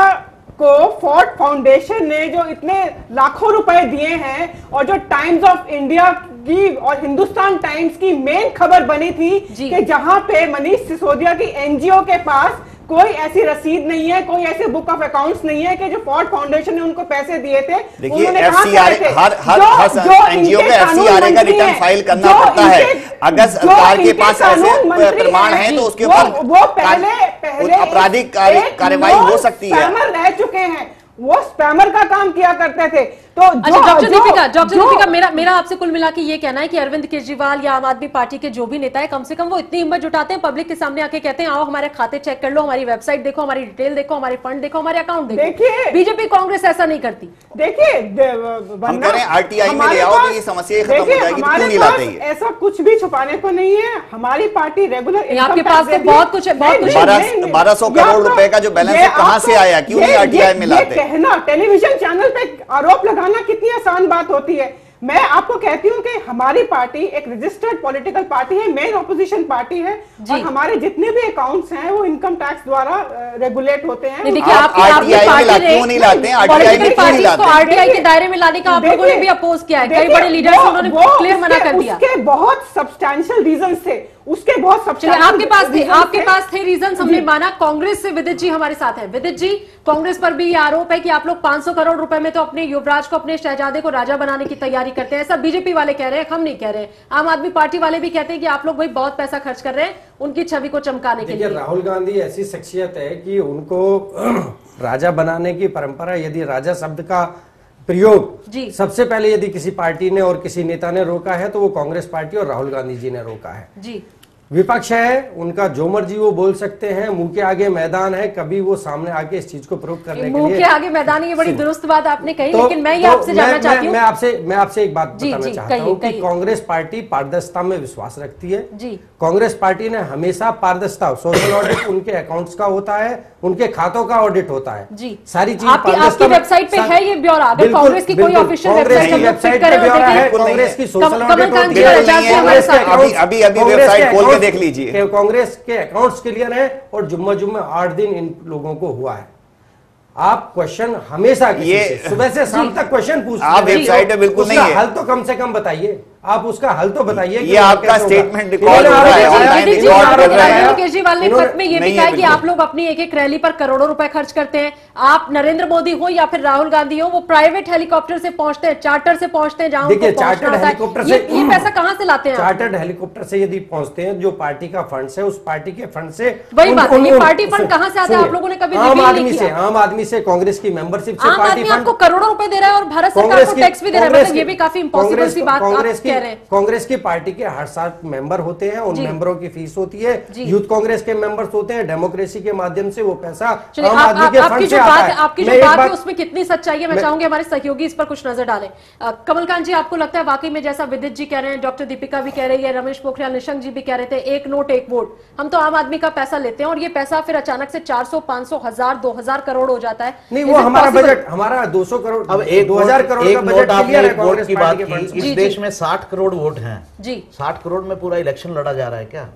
को फोर्ड फाउंडेशन ने जो इतने लाखों रुपए दिए हैं और जो टाइम्स ऑफ इंडिया की और हिंदुस्तान टाइम्स की मेन खबर बनी थी कि जहां पे मनीष सिसोदिया की एनजीओ के पास कोई ऐसी रसीद नहीं है, कोई ऐसे बुक ऑफ अकाउंट्स नहीं है कि जो फोर्ड फाउंडेशन ने उनको पैसे दिए थे। देखिए एफसीआरए हर एनजीओ में एफसीआरए का रिटर्न फाइल करना पड़ता है। अगर सरकार के पास ऐसे प्रमाण हैं तो उसके ऊपर वो पहले आपराधिक कार्रवाई हो सकती है। रह चुके हैं, वो स्पैमर का काम किया करते थे। तो डॉक्टर दीपिका, मेरा आपसे कुल मिला के ये कहना है कि अरविंद केजरीवाल या आम आदमी पार्टी के जो भी नेता है, कम से कम वो इतनी हिम्मत जुटाते हैं, पब्लिक के सामने आके कहते हैं आओ हमारे खाते चेक कर लो, हमारी वेबसाइट देखो, हमारी डिटेल देखो, हमारे फंड देखो, हमारे अकाउंट देखो। देखिए बीजेपी कांग्रेस ऐसा नहीं करती। देखिए हम कह रहे हैं आरटीआई में ले आओ तो ये समस्या खत्म हो जाएगी, तो क्यों नहीं लाते ये? ऐसा कुछ भी छुपाने को नहीं है। हमारी पार्टी रेगुलर, आपके पास तो बहुत कुछ है, बहुत कुछ। 1200 करोड़ रुपए का जो बैलेंस है कहां से आया, क्यों नहीं आरटीआई में लाते? कहना, टेलीविजन चैनल पे आरोप लगाना कितनी आसान बात होती है। मैं आपको कहती हूँ कि हमारी पार्टी एक रजिस्टर्ड पॉलिटिकल पार्टी है, मेन ऑपोजिशन पार्टी है, और हमारे जितने भी अकाउंट्स हैं वो इनकम टैक्स द्वारा रेगुलेट होते हैं। देखिए आरटीआई के दायरे में लाने का आप लोगों ने भी अपोज किया है, कई बड़े लीडर्स उन्होंने क्लियर मना कर दिया। उसके बहुत सब्सटैंशियल रीजन थे, उसके बहुत आपके पास थे रीजन, हमने माना। कांग्रेस से विदित जी हमारे साथ हैं। विदित जी, कांग्रेस पर भी ये आरोप है कि आप लोग 500 करोड़ रुपए में तो अपने युवराज को, अपने शहजादे को राजा बनाने की तैयारी करते हैं। ऐसा बीजेपी वाले कह रहे हैं, हम नहीं कह रहे। आम आदमी पार्टी वाले भी कहते हैं कि आप लोग भाई बहुत पैसा खर्च कर रहे हैं उनकी छवि को चमकाने के लिए। राहुल गांधी ऐसी शख्सियत है कि उनको राजा बनाने की परंपरा, यदि राजा शब्द का प्रयोग सबसे पहले यदि किसी पार्टी ने और किसी नेता ने रोका है तो वो कांग्रेस पार्टी और राहुल गांधी जी ने रोका है। जी, विपक्ष है, उनका जो मर्जी वो बोल सकते हैं, मुंह के आगे मैदान है, कभी वो सामने आके इस चीज को प्रूव करने के लिए। मुंह के आगे मैदान, ये बड़ी दुरुस्त बात आपने कही, लेकिन मैं ये आपसे जानना चाहती हूँ, मैं आपसे एक बात बताना चाहता हूँ कि कांग्रेस पार्टी पारदर्शिता में विश्वास रखती है। जी, कांग्रेस पार्टी ने हमेशा पारदर्शिता, सोशल ऑडिट उनके अकाउंट्स का होता है, उनके खातों का ऑडिट होता है। जी, सारी चीज आपकी वेबसाइट पे है ये ब्यौरा। अगर कांग्रेस की कोई ऑफिशियल वेबसाइट पे ब्यौरा है, कांग्रेस की सोशल ऑडिट होती है, अभी वेबसाइट खोल के देख लीजिए। कांग्रेस के अकाउंट्स क्लियर है और जुम्मा 8 दिन इन लोगों को हुआ है। आप क्वेश्चन हमेशा सुबह से शाम तक क्वेश्चन पूछते हैं, आप वेबसाइट पे बिल्कुल नहीं है, हल तो कम से कम बताइए, आप उसका हल तो बताइए। ये आपका स्टेटमेंट रिकॉर्ड हो रहा है, ऑनलाइन रिकॉर्ड कर रहा है। केजरीवाल ने पत्र में ये भी कहा कि आप लोग अपनी एक रैली पर करोड़ों रुपए खर्च करते हैं। आप नरेंद्र मोदी हो या फिर राहुल गांधी हो, वो प्राइवेट हेलीकॉप्टर से पहुंचते हैं, चार्टर से पहुंचते हैं, जहां देखिए चार्टर्ड हेलीकॉप्टर से ये पैसा कहां से लाते हैं? चार्टर्ड हेलीकॉप्टर से यदि पहुंचते हैं, जो पार्टी का फंड है उस पार्टी के फंड से, वही बात है, ये पार्टी फंड कहां से आता है? आप लोगों ने कभी आम आदमी से, कांग्रेस की मेंबरशिप से पार्टी फंड को करोड़ों रुपए दे रहा है और भारत सरकार को टैक्स भी दे रहा है। मतलब ये भी काफी इम्पॉसिबल सी बात आप कह रहे हैं। कांग्रेस की पार्टी के हर साल मेंबर होते हैं, उन मेंबरों की फीस होती है, यूथ कांग्रेस के मेंबर्स होते हैं, डेमोक्रेसी के माध्यम से वो पैसा आम आदमी के फंड से आता है। आपकी जो बात है उसमें कितनी सच्चाई है, मैं चाहूंगी हमारे सहयोगी इस पर कुछ नजर डालें। कमलकांत जी, आपको लगता है वाकई में जैसा विदित जी कह रहे हैं, डॉक्टर दीपिका भी कह रही है, रमेश पोखरियाल निशंक जी भी कह रहे थे, एक नोट एक वोट, हम तो आम आदमी का पैसा लेते हैं और ये पैसा फिर अचानक से 400, 500, 1000, 2000 करोड़ हो जाता है? नहीं, वो हमारा बजट, हमारा 200 करोड़, अब 2000 करोड़ का बजट क्लियर है कांग्रेस की बात की। इस देश में 60 करोड़ वोट हैं जी, 60 करोड़ में पूरा इलेक्शन लड़ा जा रहा है क्या?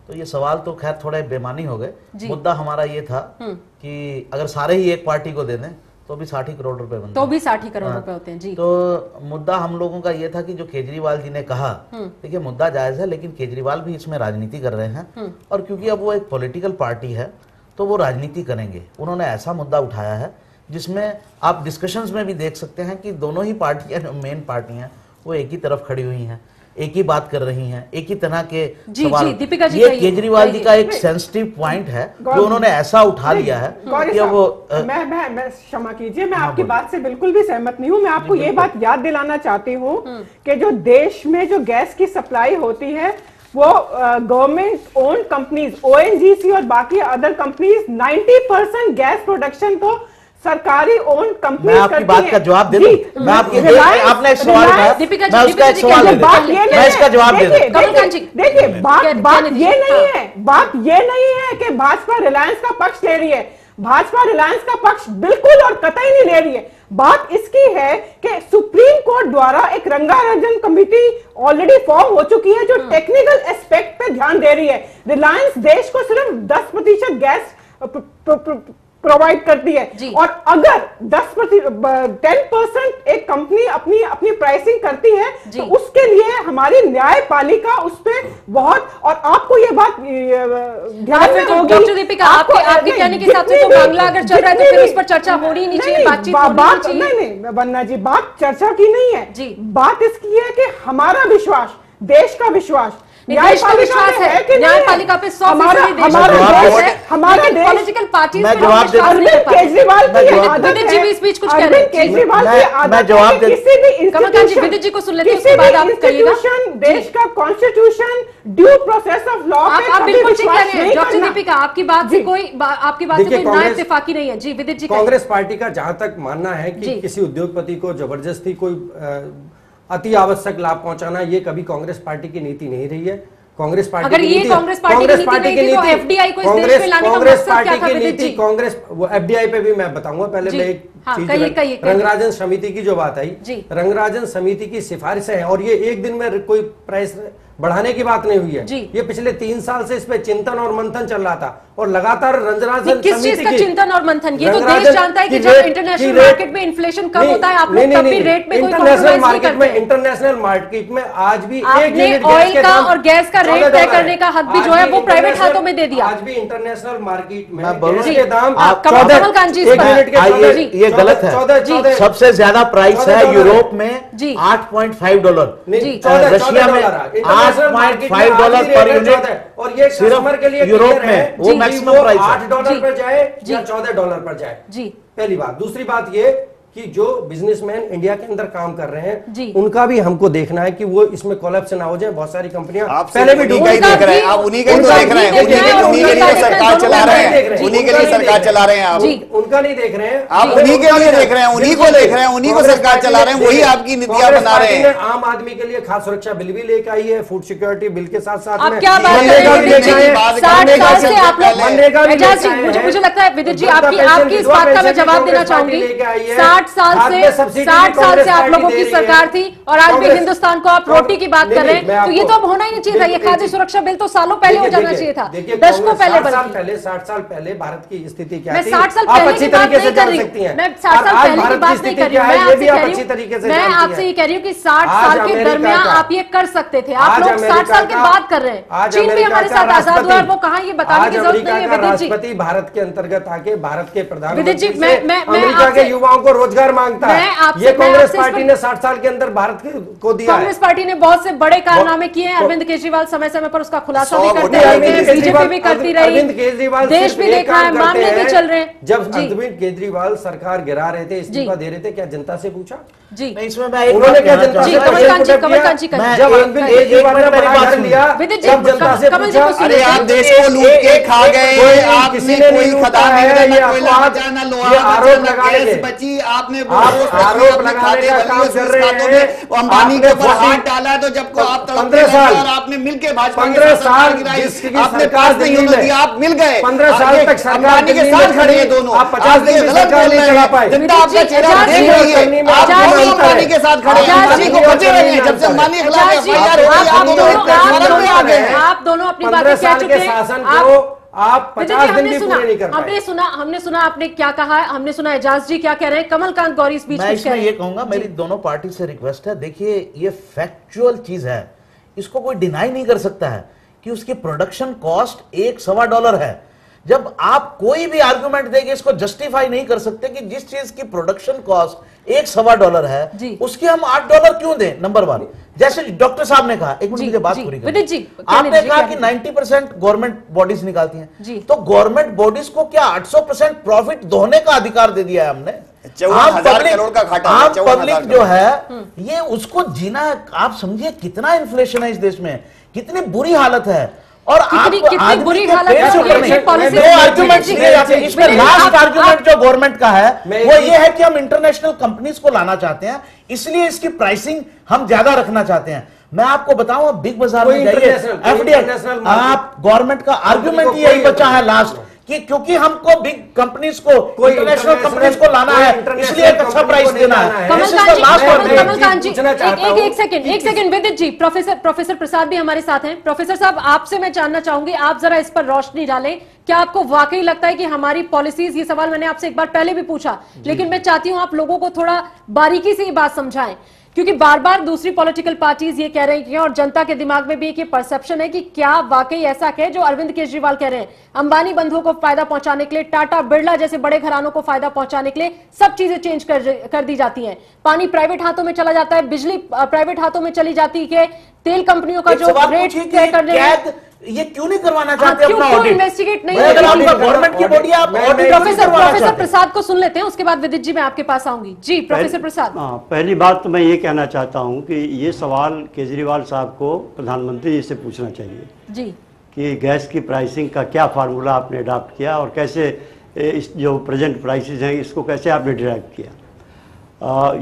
तो ये सवाल तो खैर थोड़े बेमानी हो गए। मुद्दा हमारा ये था कि अगर सारे ही एक पार्टी को दे दें तो भी 60 करोड़ रुपए बनते, तो भी 60 करोड़ रुपए होते हैं जी। तो मुद्दा हम लोगों का ये था कि जो केजरीवाल जी ने कहा, देखिए मुद्दा जायज है, लेकिन केजरीवाल भी इसमें राजनीति कर रहे हैं, और क्योंकि अब वो एक पॉलिटिकल पार्टी है तो वो राजनीति करेंगे। उन्होंने ऐसा मुद्दा उठाया है जिसमें आप डिस्कशंस में भी देख सकते हैं कि दोनों ही पार्टियां, जो मेन पार्टियां, वो एक ही तरफ खड़ी हुई हैं, एक ही बात कर रही हैं, एक ही तरह के सवाल। ये केजरीवाल जी का एक सेंसिटिव पॉइंट है जो उन्होंने ऐसा उठा लिया है कि वो मैं क्षमा कीजिए, मैं आपकी बात से बिल्कुल भी सहमत नहीं हूं। मैं आपको ये बात याद दिलाना चाहती हूं कि जो देश में जो गैस की सप्लाई होती है वो गवर्नमेंट ओन्ड कंपनीज, ओएनजीसी और बाकी अदर कंपनीज, 90% गैस प्रोडक्शन तो सरकारी ओन कंपनी। मैं आपकी बात का जवाब दे दूं? मैं आपकी आपने एक सवाल उठाया, मैं उसका एक सवाल दे दूं, मैं इसका जवाब दे दूं। देखिए बात ये नहीं है, बात ये नहीं है कि भाजपा रिलायंस का पक्ष ले रही है। भाजपा रिलायंस का पक्ष बिल्कुल और कतई नहीं ले रही है। बात इसकी है कि सुप्रीम कोर्ट द्वारा एक रंगारंजन कमेटी ऑलरेडी फॉर्म हो चुकी है जो टेक्निकल एस्पेक्ट पे ध्यान दे रही है। रिलायंस देश को सिर्फ 10% गैस प्रोवाइड करती है, और अगर 10% एक कंपनी अपनी प्राइसिंग करती है तो उसके लिए हमारी न्यायपालिका उस पे बहुत, और आपको ये बात ध्यान में होगी। डॉक्टर दीपिका, आपके कहने के हिसाब से तो बांग्ला अगर चल रहा है तो फिर उस पर चर्चा होनी नहीं चाहिए, बातचीत होनी चाहिए। नहीं वन्ना जी, बात चर्चा की नहीं है, बात इसकी है कि हमारा विश्वास, देश का विश्वास, देश को विश्वास है न्यायपालिका पे 100% हमारे पॉलिटिकल पार्टी केजरीवाल विदित जी भी इस बीच कुछ कह रहे हैं। केजरीवाल मैं जवाब दे कमलकांत जी विदित जी को सुन लेते हैं, उसके बाद आप कहिएगा। देश का constitution due process of law आप बिल्कुल ठीक कह रहे हैं डॉक्टर दीपिका, आपकी बात से कोई ना इत्तेफाकी नहीं है। जी विदित जी, कांग्रेस पार्टी का जहां तक मानना है कि किसी उद्योगपति को जबरदस्ती कोई अति आवश्यक लाभ पहुंचाना, ये कभी कांग्रेस पार्टी की नीति नहीं रही है। कांग्रेस पार्टी अगर ये कांग्रेस पार्टी की नीति, तो एफडीआई को इस देश में लाने का मकसद क्या था विदित जी? कांग्रेस वो एफडीआई पे भी मैं बताऊंगा, पहले मैं एक चीज, रंगराजन समिति की जो बात आई, रंगराजन समिति की सिफारिशें हैं और ये एक दिन में कोई प्राइस बढ़ाने की बात नहीं हुई है। ये पिछले 3 साल से इस पे चिंतन और मंथन चल रहा था और लगातार रंगराजन किस चीज का चिंतन और मंथन? ये तो देश जानता है कि जब इंटरनेशनल मार्केट में इन्फ्लेशन कम होता है आप लोग कभी रेट में कोई कॉम्प्रोमाइज नहीं करते। इंटरनेशनल मार्केट में आज भी आपने ऑयल का और गैस का रेट तय करने का हक भी जो है वो प्राइवेट हाथों में दे दिया। आज भी इंटरनेशनल मार्केट में गैस के दाम कमलकांत जी ये गलत है। सबसे ज्यादा प्राइस है यूरोप में $8.5, रशिया में $8.5 पर यूनिट, और ये कस्टमर के लिए यूरोप में वो मैक्सिमम प्राइस है। $8 पर जाए या $14 पर जाए, पहली बात। दूसरी बात ये कि जो बिजनेसमैन इंडिया के अंदर काम कर रहे हैं उनका भी हमको देखना है कि वो इसमें कोलैप्स ना हो जाए। बहुत सारी कंपनियां पहले भी उन्हीं का ही देख रहे हैं, आप उन्हीं का ही तो देख रहे हैं, उन्हीं के लिए सरकार चला रहे हैं, उन्हीं के लिए सरकार चला रहे हैं। आप उनका नहीं देख रहे हैं, आप उन्हीं के लिए देख रहे हैं, उन्हीं को देख रहे हैं, उन्हीं को सरकार चला रहे हैं, वही आपकी नीतियां बना रहे हैं। आम आदमी के लिए खाद्य सुरक्षा बिल भी लेकर आई है, फूड सिक्योरिटी बिल के साथ साथ में क्या बात कर रहे हैं? मुझे लगता है विदित जी आपकी इस बात का मैं जवाब देना चाहूंगी। 60 साल से आप लोगों की सरकार थी और आज भी हिंदुस्तान को आप रोटी की बात कर रहे हैं, तो ये तो अब होना ही नहीं चाहिए था। ये खाद्य सुरक्षा बिल तो सालों पहले हो जाना चाहिए था, दशकों पहले। 60 साल पहले भारत की स्थिति क्या मैं 60 साल पहले की बात नहीं कर रही हूँ, मैं 60 साल पहले की बात नहीं कर रही हूँ, मैं आपसे ये कह रही हूँ कि 60 साल के दरमियान आप ये कर सकते थे। आप लोग 60 साल की बात कर रहे हैं। चीन भी हमारे साथ आजाद हुआ, वो कहाँ ये बताने की जरूरत नहीं है विदित जी। राष्ट्रपति भारत के अंतर्गत आके भारत के विदित जी प्रधानमंत्री अमेरिका के युवाओं को रोजगार मांगता है। ये कांग्रेस पार्टी ने 60 साल के अंदर भारत को दिया। कांग्रेस पार्टी ने बहुत से बड़े कारनामे किए हैं। अरविंद केजरीवाल समय समय पर उसका खुलासा भी करते रहे हैं, बीजेपी भी करती रही, अरविंद केजरीवाल देश भी देख रहा है, मामले भी चल रहे हैं। जब अरविंद केजरीवाल सरकार गिरा रहे थे, इस्तीफा दे रहे थे, क्या जनता से पूछा? जी इसमें उन्होंने क्या जनता से कमलकांत जी जब अरविंद केजरीवाल ने बड़ा लिया, जब जनता से पूछा, अरे आप देश को लूट के खा गए, आपने कोई खदान नहीं, आरोप लगा बची, आपने आरोप लगाने का काम कर रहे हैं। अंबानी के ऊपर हाथ डाला है, तो जब को आप 15 साल आपने मिलकर भाजपा 15 साल आपने पास नहीं होने दिया, आप मिल गए। 15 साल तक सरकार के साथ खड़े हैं दोनों। आप 50 दिन सरकार नहीं चला पाए। जनता आपका चेहरा देख रही है, आप अंबानी के साथ खड़े हैं, अंबानी को बचे रहे हैं। जब से अंबानी के खिलाफ एफआईआर हुई, आप दोनों अपनी बातें कह चुके हैं। आप 50 दिन भी पूरे नहीं कर पाए। हमने सुना आपने क्या कहा है, हमने सुना एजाज जी क्या कह रहे हैं, कमलकांत गौरी इस बीच मैं इसमें ये कहूंगा, मेरी दोनों पार्टी से रिक्वेस्ट है, देखिए ये फैक्चुअल चीज है, इसको कोई डिनाई नहीं कर सकता है कि उसकी प्रोडक्शन कॉस्ट $1.25 है। जब आप कोई भी आर्गुमेंट देके इसको जस्टिफाई नहीं कर सकते कि जिस चीज की प्रोडक्शन कॉस्ट $1.25 है उसकी हम $8 क्यों दें, नंबर 1। जैसे डॉक्टर साहब ने कहा, एक मिनट मुझे बात पूरी करनी, आपने कहा कि 90% गवर्नमेंट बॉडीज निकालती हैं, तो गवर्नमेंट बॉडीज को क्या 800% प्रॉफिट दोहने का अधिकार दे दिया है हमने? 54,000 करोड़ का घाटा, आम पब्लिक जो है ये उसको जीना, आप समझिए कितना इन्फ्लेशन है इस देश में, कितनी बुरी हालत है। और कितनी बुरी हालत है। इसमें लास्ट आर्गुमेंट जो गवर्नमेंट का है वो ये है कि हम इंटरनेशनल कंपनीज को लाना चाहते हैं, इसलिए इसकी प्राइसिंग हम ज्यादा रखना चाहते हैं। मैं आपको बताऊं, बिग बाजार में जाइए, एफडीआई, आप गवर्नमेंट का आर्गुमेंट यही बचा है लास्ट कि क्योंकि हमको बिग कंपनीज को, इंटरनेशनल कंपनीज को लाना है, इसलिए एक अच्छा प्राइस देना है। कमलकांत जी एक सेकंड विदित जी, प्रोफेसर प्रसाद भी हमारे साथ हैं। प्रोफेसर साहब, आपसे मैं जानना चाहूंगी, आप जरा इस पर रोशनी डालें। क्या आपको वाकई लगता है कि हमारी पॉलिसीज, ये सवाल मैंने आपसे एक बार पहले भी पूछा, लेकिन मैं चाहती हूं आप लोगों को थोड़ा बारीकी से ये बात समझाएं क्योंकि बार बार दूसरी पॉलिटिकल पार्टीज ये कह रही हैं और जनता के दिमाग में भी एक ये परसेप्शन है कि क्या वाकई ऐसा है जो अरविंद केजरीवाल कह रहे हैं, अंबानी बंधुओं को फायदा पहुंचाने के लिए, टाटा बिरला जैसे बड़े घरानों को फायदा पहुंचाने के लिए सब चीजें चेंज कर दी जाती हैं। पानी प्राइवेट हाथों में चला जाता है, बिजली प्राइवेट हाथों में चली जाती है, तेल कंपनियों का जो रेट तय करने ये क्यों नहीं करवाना चाहते अपना क्यों ऑडिट? इन्वेस्टिगेट नहीं? अगर आपका गवर्नमेंट की बॉडी आप ऑडिट प्रोफेसर प्रसाद को सुन लेते हैं, उसके बाद विदित जी मैं आपके पास आऊंगी। जी प्रोफेसर प्रसाद। पहली बात तो मैं ये कहना चाहता हूँ कि ये सवाल केजरीवाल साहब को प्रधानमंत्री जी से पूछना चाहिए जी कि गैस की प्राइसिंग का क्या फार्मूला आपने अडॉप्ट किया और कैसे इस जो प्रेजेंट प्राइसेस हैं इसको कैसे आपने डिराइव किया।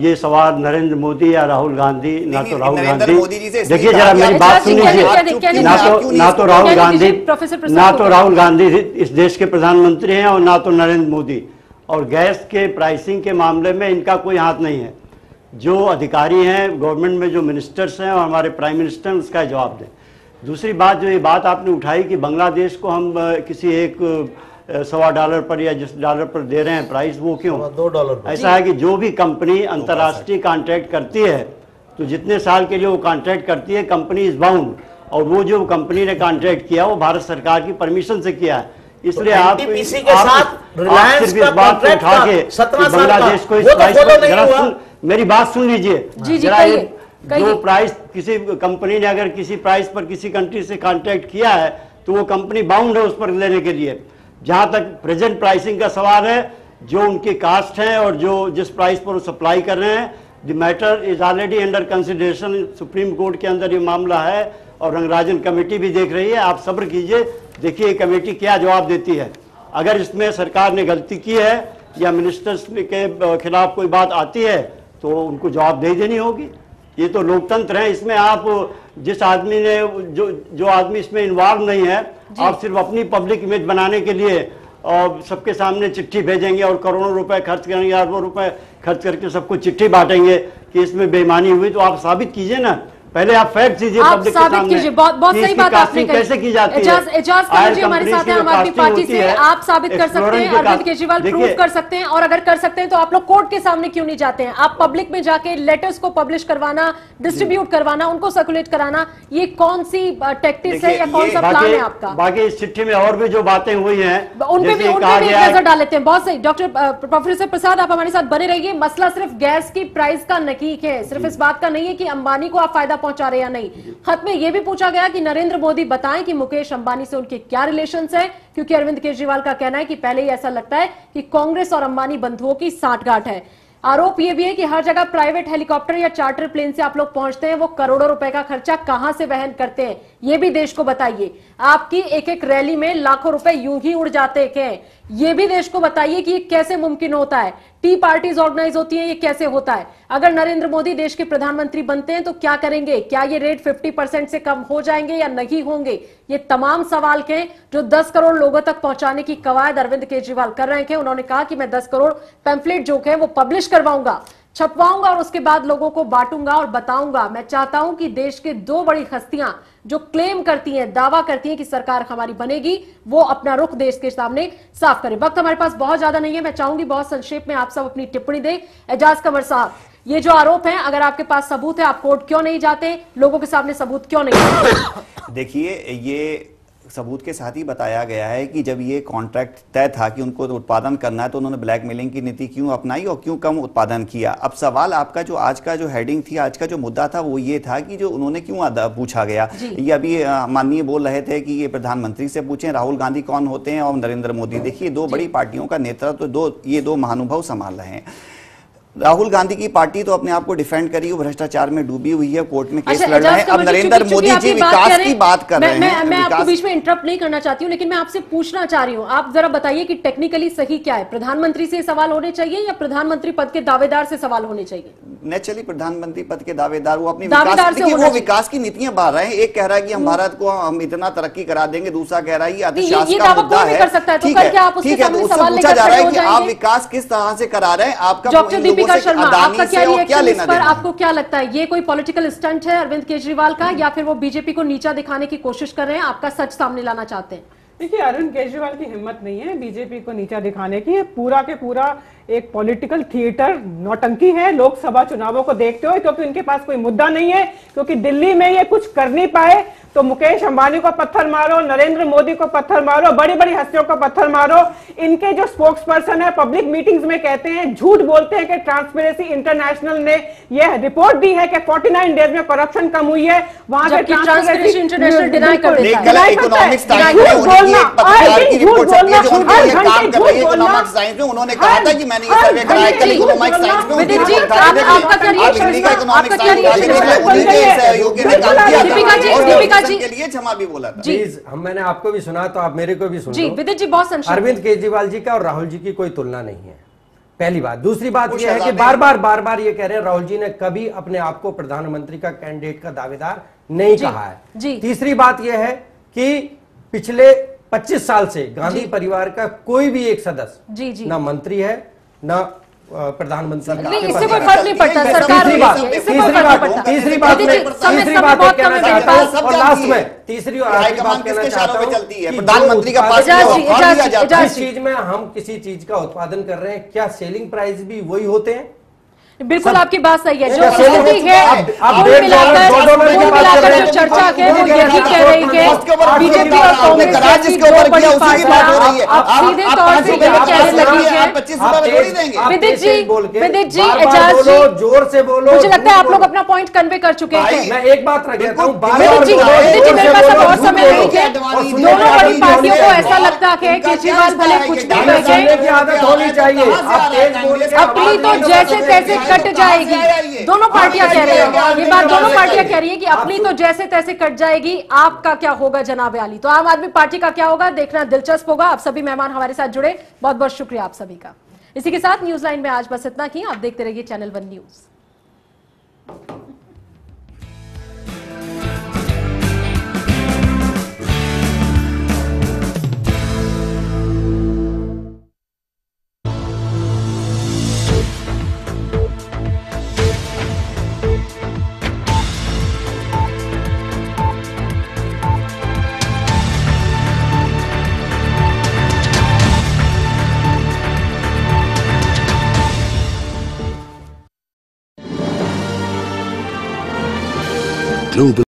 ये सवाल नरेंद्र मोदी या राहुल गांधी, ना तो राहुल गांधी, देखिए जरा मेरी बात सुन लीजिए, ना तो राहुल गांधी इस देश के प्रधानमंत्री हैं और ना तो नरेंद्र मोदी, और गैस के प्राइसिंग के मामले में इनका कोई हाथ नहीं है। जो अधिकारी हैं गवर्नमेंट में, जो मिनिस्टर्स हैं और हमारे प्राइम मिनिस्टर, उसका जवाब दें। दूसरी बात, जो ये बात आपने उठाई कि बांग्लादेश को हम किसी एक $1.25 पर या जिस डॉलर पर दे रहे हैं प्राइस, वो क्यों? $2 ऐसा है कि जो भी कंपनी अंतर्राष्ट्रीय कॉन्ट्रैक्ट करती है तो जितने साल के लिए वो कॉन्ट्रैक्ट करती है, कंपनी इज बाउंड, और वो जो कंपनी ने कॉन्ट्रैक्ट किया वो भारत सरकार की परमिशन से किया है। इसलिए आप के साथ रिलायंस सिर्फ इस बात को उठा के बांग्लादेश को इस प्राइस, मेरी बात सुन लीजिए जरा, जो प्राइस किसी कंपनी ने अगर किसी प्राइस पर किसी कंट्री से कॉन्ट्रैक्ट किया है तो वो कंपनी बाउंड है उस पर लेने के लिए। जहां तक प्रेजेंट प्राइसिंग का सवाल है, जो उनकी कास्ट है और जो जिस प्राइस पर वो सप्लाई कर रहे हैं, the matter is already under consideration. Supreme court के अंदर ये मामला है और रंगराजन कमेटी भी देख रही है। आप सब्र कीजिए, देखिए कमेटी क्या जवाब देती है। अगर इसमें सरकार ने गलती की है या मिनिस्टर्स के खिलाफ कोई बात आती है तो उनको जवाब दे देनी होगी। ये तो लोकतंत्र है, इसमें आप जिस आदमी ने जो आदमी इसमें इन्वॉल्व नहीं है, आप सिर्फ अपनी पब्लिक इमेज बनाने के लिए और सबके सामने चिट्ठी भेजेंगे और करोड़ों रुपए खर्च करेंगे, अरबों रुपए खर्च करके सबको चिट्ठी बांटेंगे कि इसमें बेईमानी हुई। तो आप साबित कीजिए ना, पहले आप फैक्ट दीजिए पब्लिक के सामने। बहुत सही बात आपने कही। कैसे की जाती है? एजाज जी हमारे साथ हैं आम आदमी पार्टी से, आप साबित कर सकते हैं, अरविंद केजरीवाल प्रूव कर सकते हैं, और अगर कर सकते हैं तो आप लोग कोर्ट के सामने क्यों नहीं जाते हैं? आप पब्लिक में जाके लेटर्स को पब्लिश करवाना, डिस्ट्रीब्यूट करवाना, उनको सर्कुलेट कराना, ये कौन सी टैक्टिक्स है या कौन सा प्लान है आपका? बाकी इस चिट्ठी में और भी जो बातें हुई हैं उनपे भी नजर डाल लेते हैं। बहुत सही डॉक्टर प्रोफेसर प्रसाद, आप हमारे साथ बने रहिए। मसला सिर्फ गैस की प्राइस का नकीक है, सिर्फ इस बात का नहीं है कि अंबानी को आप फायदा पहुंचा रहे या नहीं। खत में यह भी पूछा गया कि नरेंद्र मोदी बताएं कि मुकेश अंबानी से उनके क्या रिलेशंस हैं, क्योंकि अरविंद केजरीवाल का कहना है कि पहले ही ऐसा लगता है कि कांग्रेस और अंबानी बंधुओं की सांठगांठ है। आरोप यह भी है कि हर जगह प्राइवेट हेलीकॉप्टर या चार्टर प्लेन से आप लोग पहुंचते हैं, वो करोड़ों रुपए का खर्चा कहां से वहन करते हैं, ये भी देश को बताइए। आपकी एक एक रैली में लाखों रुपए यूं ही उड़ जाते हैं, ये भी देश को बताइए कि ये कैसे मुमकिन होता है। टी पार्टीज ऑर्गेनाइज होती हैं, ये कैसे होता है? अगर नरेंद्र मोदी देश के प्रधानमंत्री बनते हैं तो क्या करेंगे? क्या ये रेट 50% से कम हो जाएंगे या नहीं होंगे? ये तमाम सवाल के जो 10 करोड़ लोगों तक पहुंचाने की कवायद अरविंद केजरीवाल कर रहे हैं। उन्होंने कहा कि मैं 10 करोड़ पैम्फलेट जो है वो पब्लिश करवाऊंगा, छपवाऊंगा और उसके बाद लोगों को बांटूंगा और बताऊंगा। मैं चाहता हूं कि देश के दो बड़ी हस्तियां जो क्लेम करती हैं, दावा करती हैं कि सरकार हमारी बनेगी, वो अपना रुख देश के सामने साफ करें। वक्त हमारे पास बहुत ज्यादा नहीं है, मैं चाहूंगी बहुत संक्षेप में आप सब अपनी टिप्पणी दें। एजाज कमर साहब, ये जो आरोप है, अगर आपके पास सबूत है, आप कोर्ट क्यों नहीं जाते? लोगों के सामने सबूत क्यों नहीं? देखिए, ये सबूत के साथ ही बताया गया है कि जब ये कॉन्ट्रैक्ट तय था कि उनको उत्पादन करना है तो उन्होंने ब्लैकमेलिंग की नीति क्यों अपनाई और क्यों कम उत्पादन किया। अब सवाल आपका जो आज का जो हेडिंग थी, आज का जो मुद्दा था, वो ये था कि जो उन्होंने क्यों पूछा गया। ये अभी माननीय बोल रहे थे कि ये प्रधानमंत्री से पूछें राहुल गांधी कौन होते हैं और नरेंद्र मोदी। देखिए, दो बड़ी पार्टियों का नेतृत्व ये दो महानुभाव संभाल रहे हैं। राहुल गांधी की पार्टी तो अपने आप को डिफेंड करी, भ्रष्टाचार में डूबी हुई है, कोर्ट में केस लड़ रहे हैं। अब नरेंद्र मोदी जी विकास की बात कर रहे हैं। मैं आपको बीच में इंटरप्ट नहीं करना चाहती हूं, लेकिन मैं आपसे पूछना चाह रही हूं, आप जरा बताइए कि टेक्निकली सही क्या है? प्रधानमंत्री से सवाल होने चाहिए या प्रधानमंत्री पद के दावेदार से सवाल होने चाहिए? नेचुरली प्रधानमंत्री पद के दावेदार वो अपनी वो विकास की नीतियां बांध रहे हैं। एक कह रहा है कि हम भारत को हम इतना तरक्की करा देंगे, दूसरा कह रहा है ये अर्थशास्त्र का मुद्दा है। ठीक है, ठीक है, तो उससे पूछा जा रहा है कि आप विकास किस तरह से करा रहे हैं। आपका डॉक्टर दीपिका शर्मा, क्या रिएक्शन इस पर? आपको क्या लगता है, ये कोई पॉलिटिकल स्टंट है अरविंद केजरीवाल का, या फिर वो बीजेपी को नीचा दिखाने की कोशिश कर रहे हैं, आपका सच सामने लाना चाहते हैं? देखिए, अरविंद केजरीवाल की हिम्मत नहीं है बीजेपी को नीचा दिखाने की। पूरा के पूरा एक पॉलिटिकल थिएटर नौटंकी है। लोकसभा चुनावों को देखते हो, क्योंकि उनके पास कोई मुद्दा नहीं है, क्योंकि दिल्ली में ये कुछ कर नहीं पाए तो मुकेश अंबानी को पत्थर मारो, नरेंद्र मोदी को पत्थर मारो, बड़ी बड़ी हस्तियों को पत्थर मारो। इनके जो स्पोक्स पर्सन है पब्लिक मीटिंग्स में कहते हैं, झूठ बोलते हैं कि ट्रांसपेरेंसी इंटरनेशनल ने यह रिपोर्ट दी है कि 49 डेज में करप्शन कम हुई है। वहां पे ट्रांसपेरेंसी इंटरनेशनल डिनाई कर देता है। उन्होंने कहा था कि मैंने ये सर्वे कराया कल इकोनॉमिक साइंस में, विदित जी आपका दीपिका जी के लिए क्षमा भी बोला था। प्लीज मैंने आपको भी सुना तो आप मेरे को भी सुन जी। विदित जी बहुत संक्षिप्त। अरविंद केजरीवाल जी का और राहुल जी की कोई तुलना नहीं है, पहली बात। दूसरी बात यह है कि बार बार ये कह रहे हैं राहुल जी ने कभी अपने आप को प्रधानमंत्री का कैंडिडेट का दावेदार नहीं कहा है। तीसरी बात यह है कि पिछले 25 साल से गांधी परिवार का कोई भी एक सदस्य ना मंत्री है ना प्रधानमंत्री। इससे कोई फर्क नहीं पड़ता, सरकार तीसरी बात और लास्ट में तीसरी और आखिरी बात कहना चाहता हूं कि प्रधानमंत्री का पास जिस चीज में हम किसी चीज का उत्पादन कर रहे हैं, क्या सेलिंग प्राइस भी वही होते हैं? बिल्कुल आपकी बात सही है। जो स्थिति है कुल मिलाकर जो चर्चा है वो यही कह रही है बीजेपी और कांग्रेस सीधे तौर से कहने लगी है। विदित जी एजाज जी जोर से बोलो। मुझे लगता है आप लोग अपना पॉइंट कन्वे कर चुके हैं। मैं एक बात रख देता हूं, विदित जी मेरे पास बहुत समय नहीं है। दोनों बड़ी पार्टियों को ऐसा लगता है केजरीवाल भले कुछ भी कहे, आदत होनी चाहिए। अपनी तो जैसे तैसे कट जाएगी। दोनों पार्टियां कह रही है ये बात, दोनों पार्टियां कह रही है कि अपनी तो जैसे तैसे कट जाएगी। आपका क्या होगा जनाब आली? तो आम आदमी पार्टी का क्या होगा देखना दिलचस्प होगा। आप सभी मेहमान हमारे साथ जुड़े, बहुत बहुत शुक्रिया आप सभी का। इसी के साथ न्यूज लाइन में आज बस इतना ही। आप देखते रहिए चैनल 1 न्यूज। Global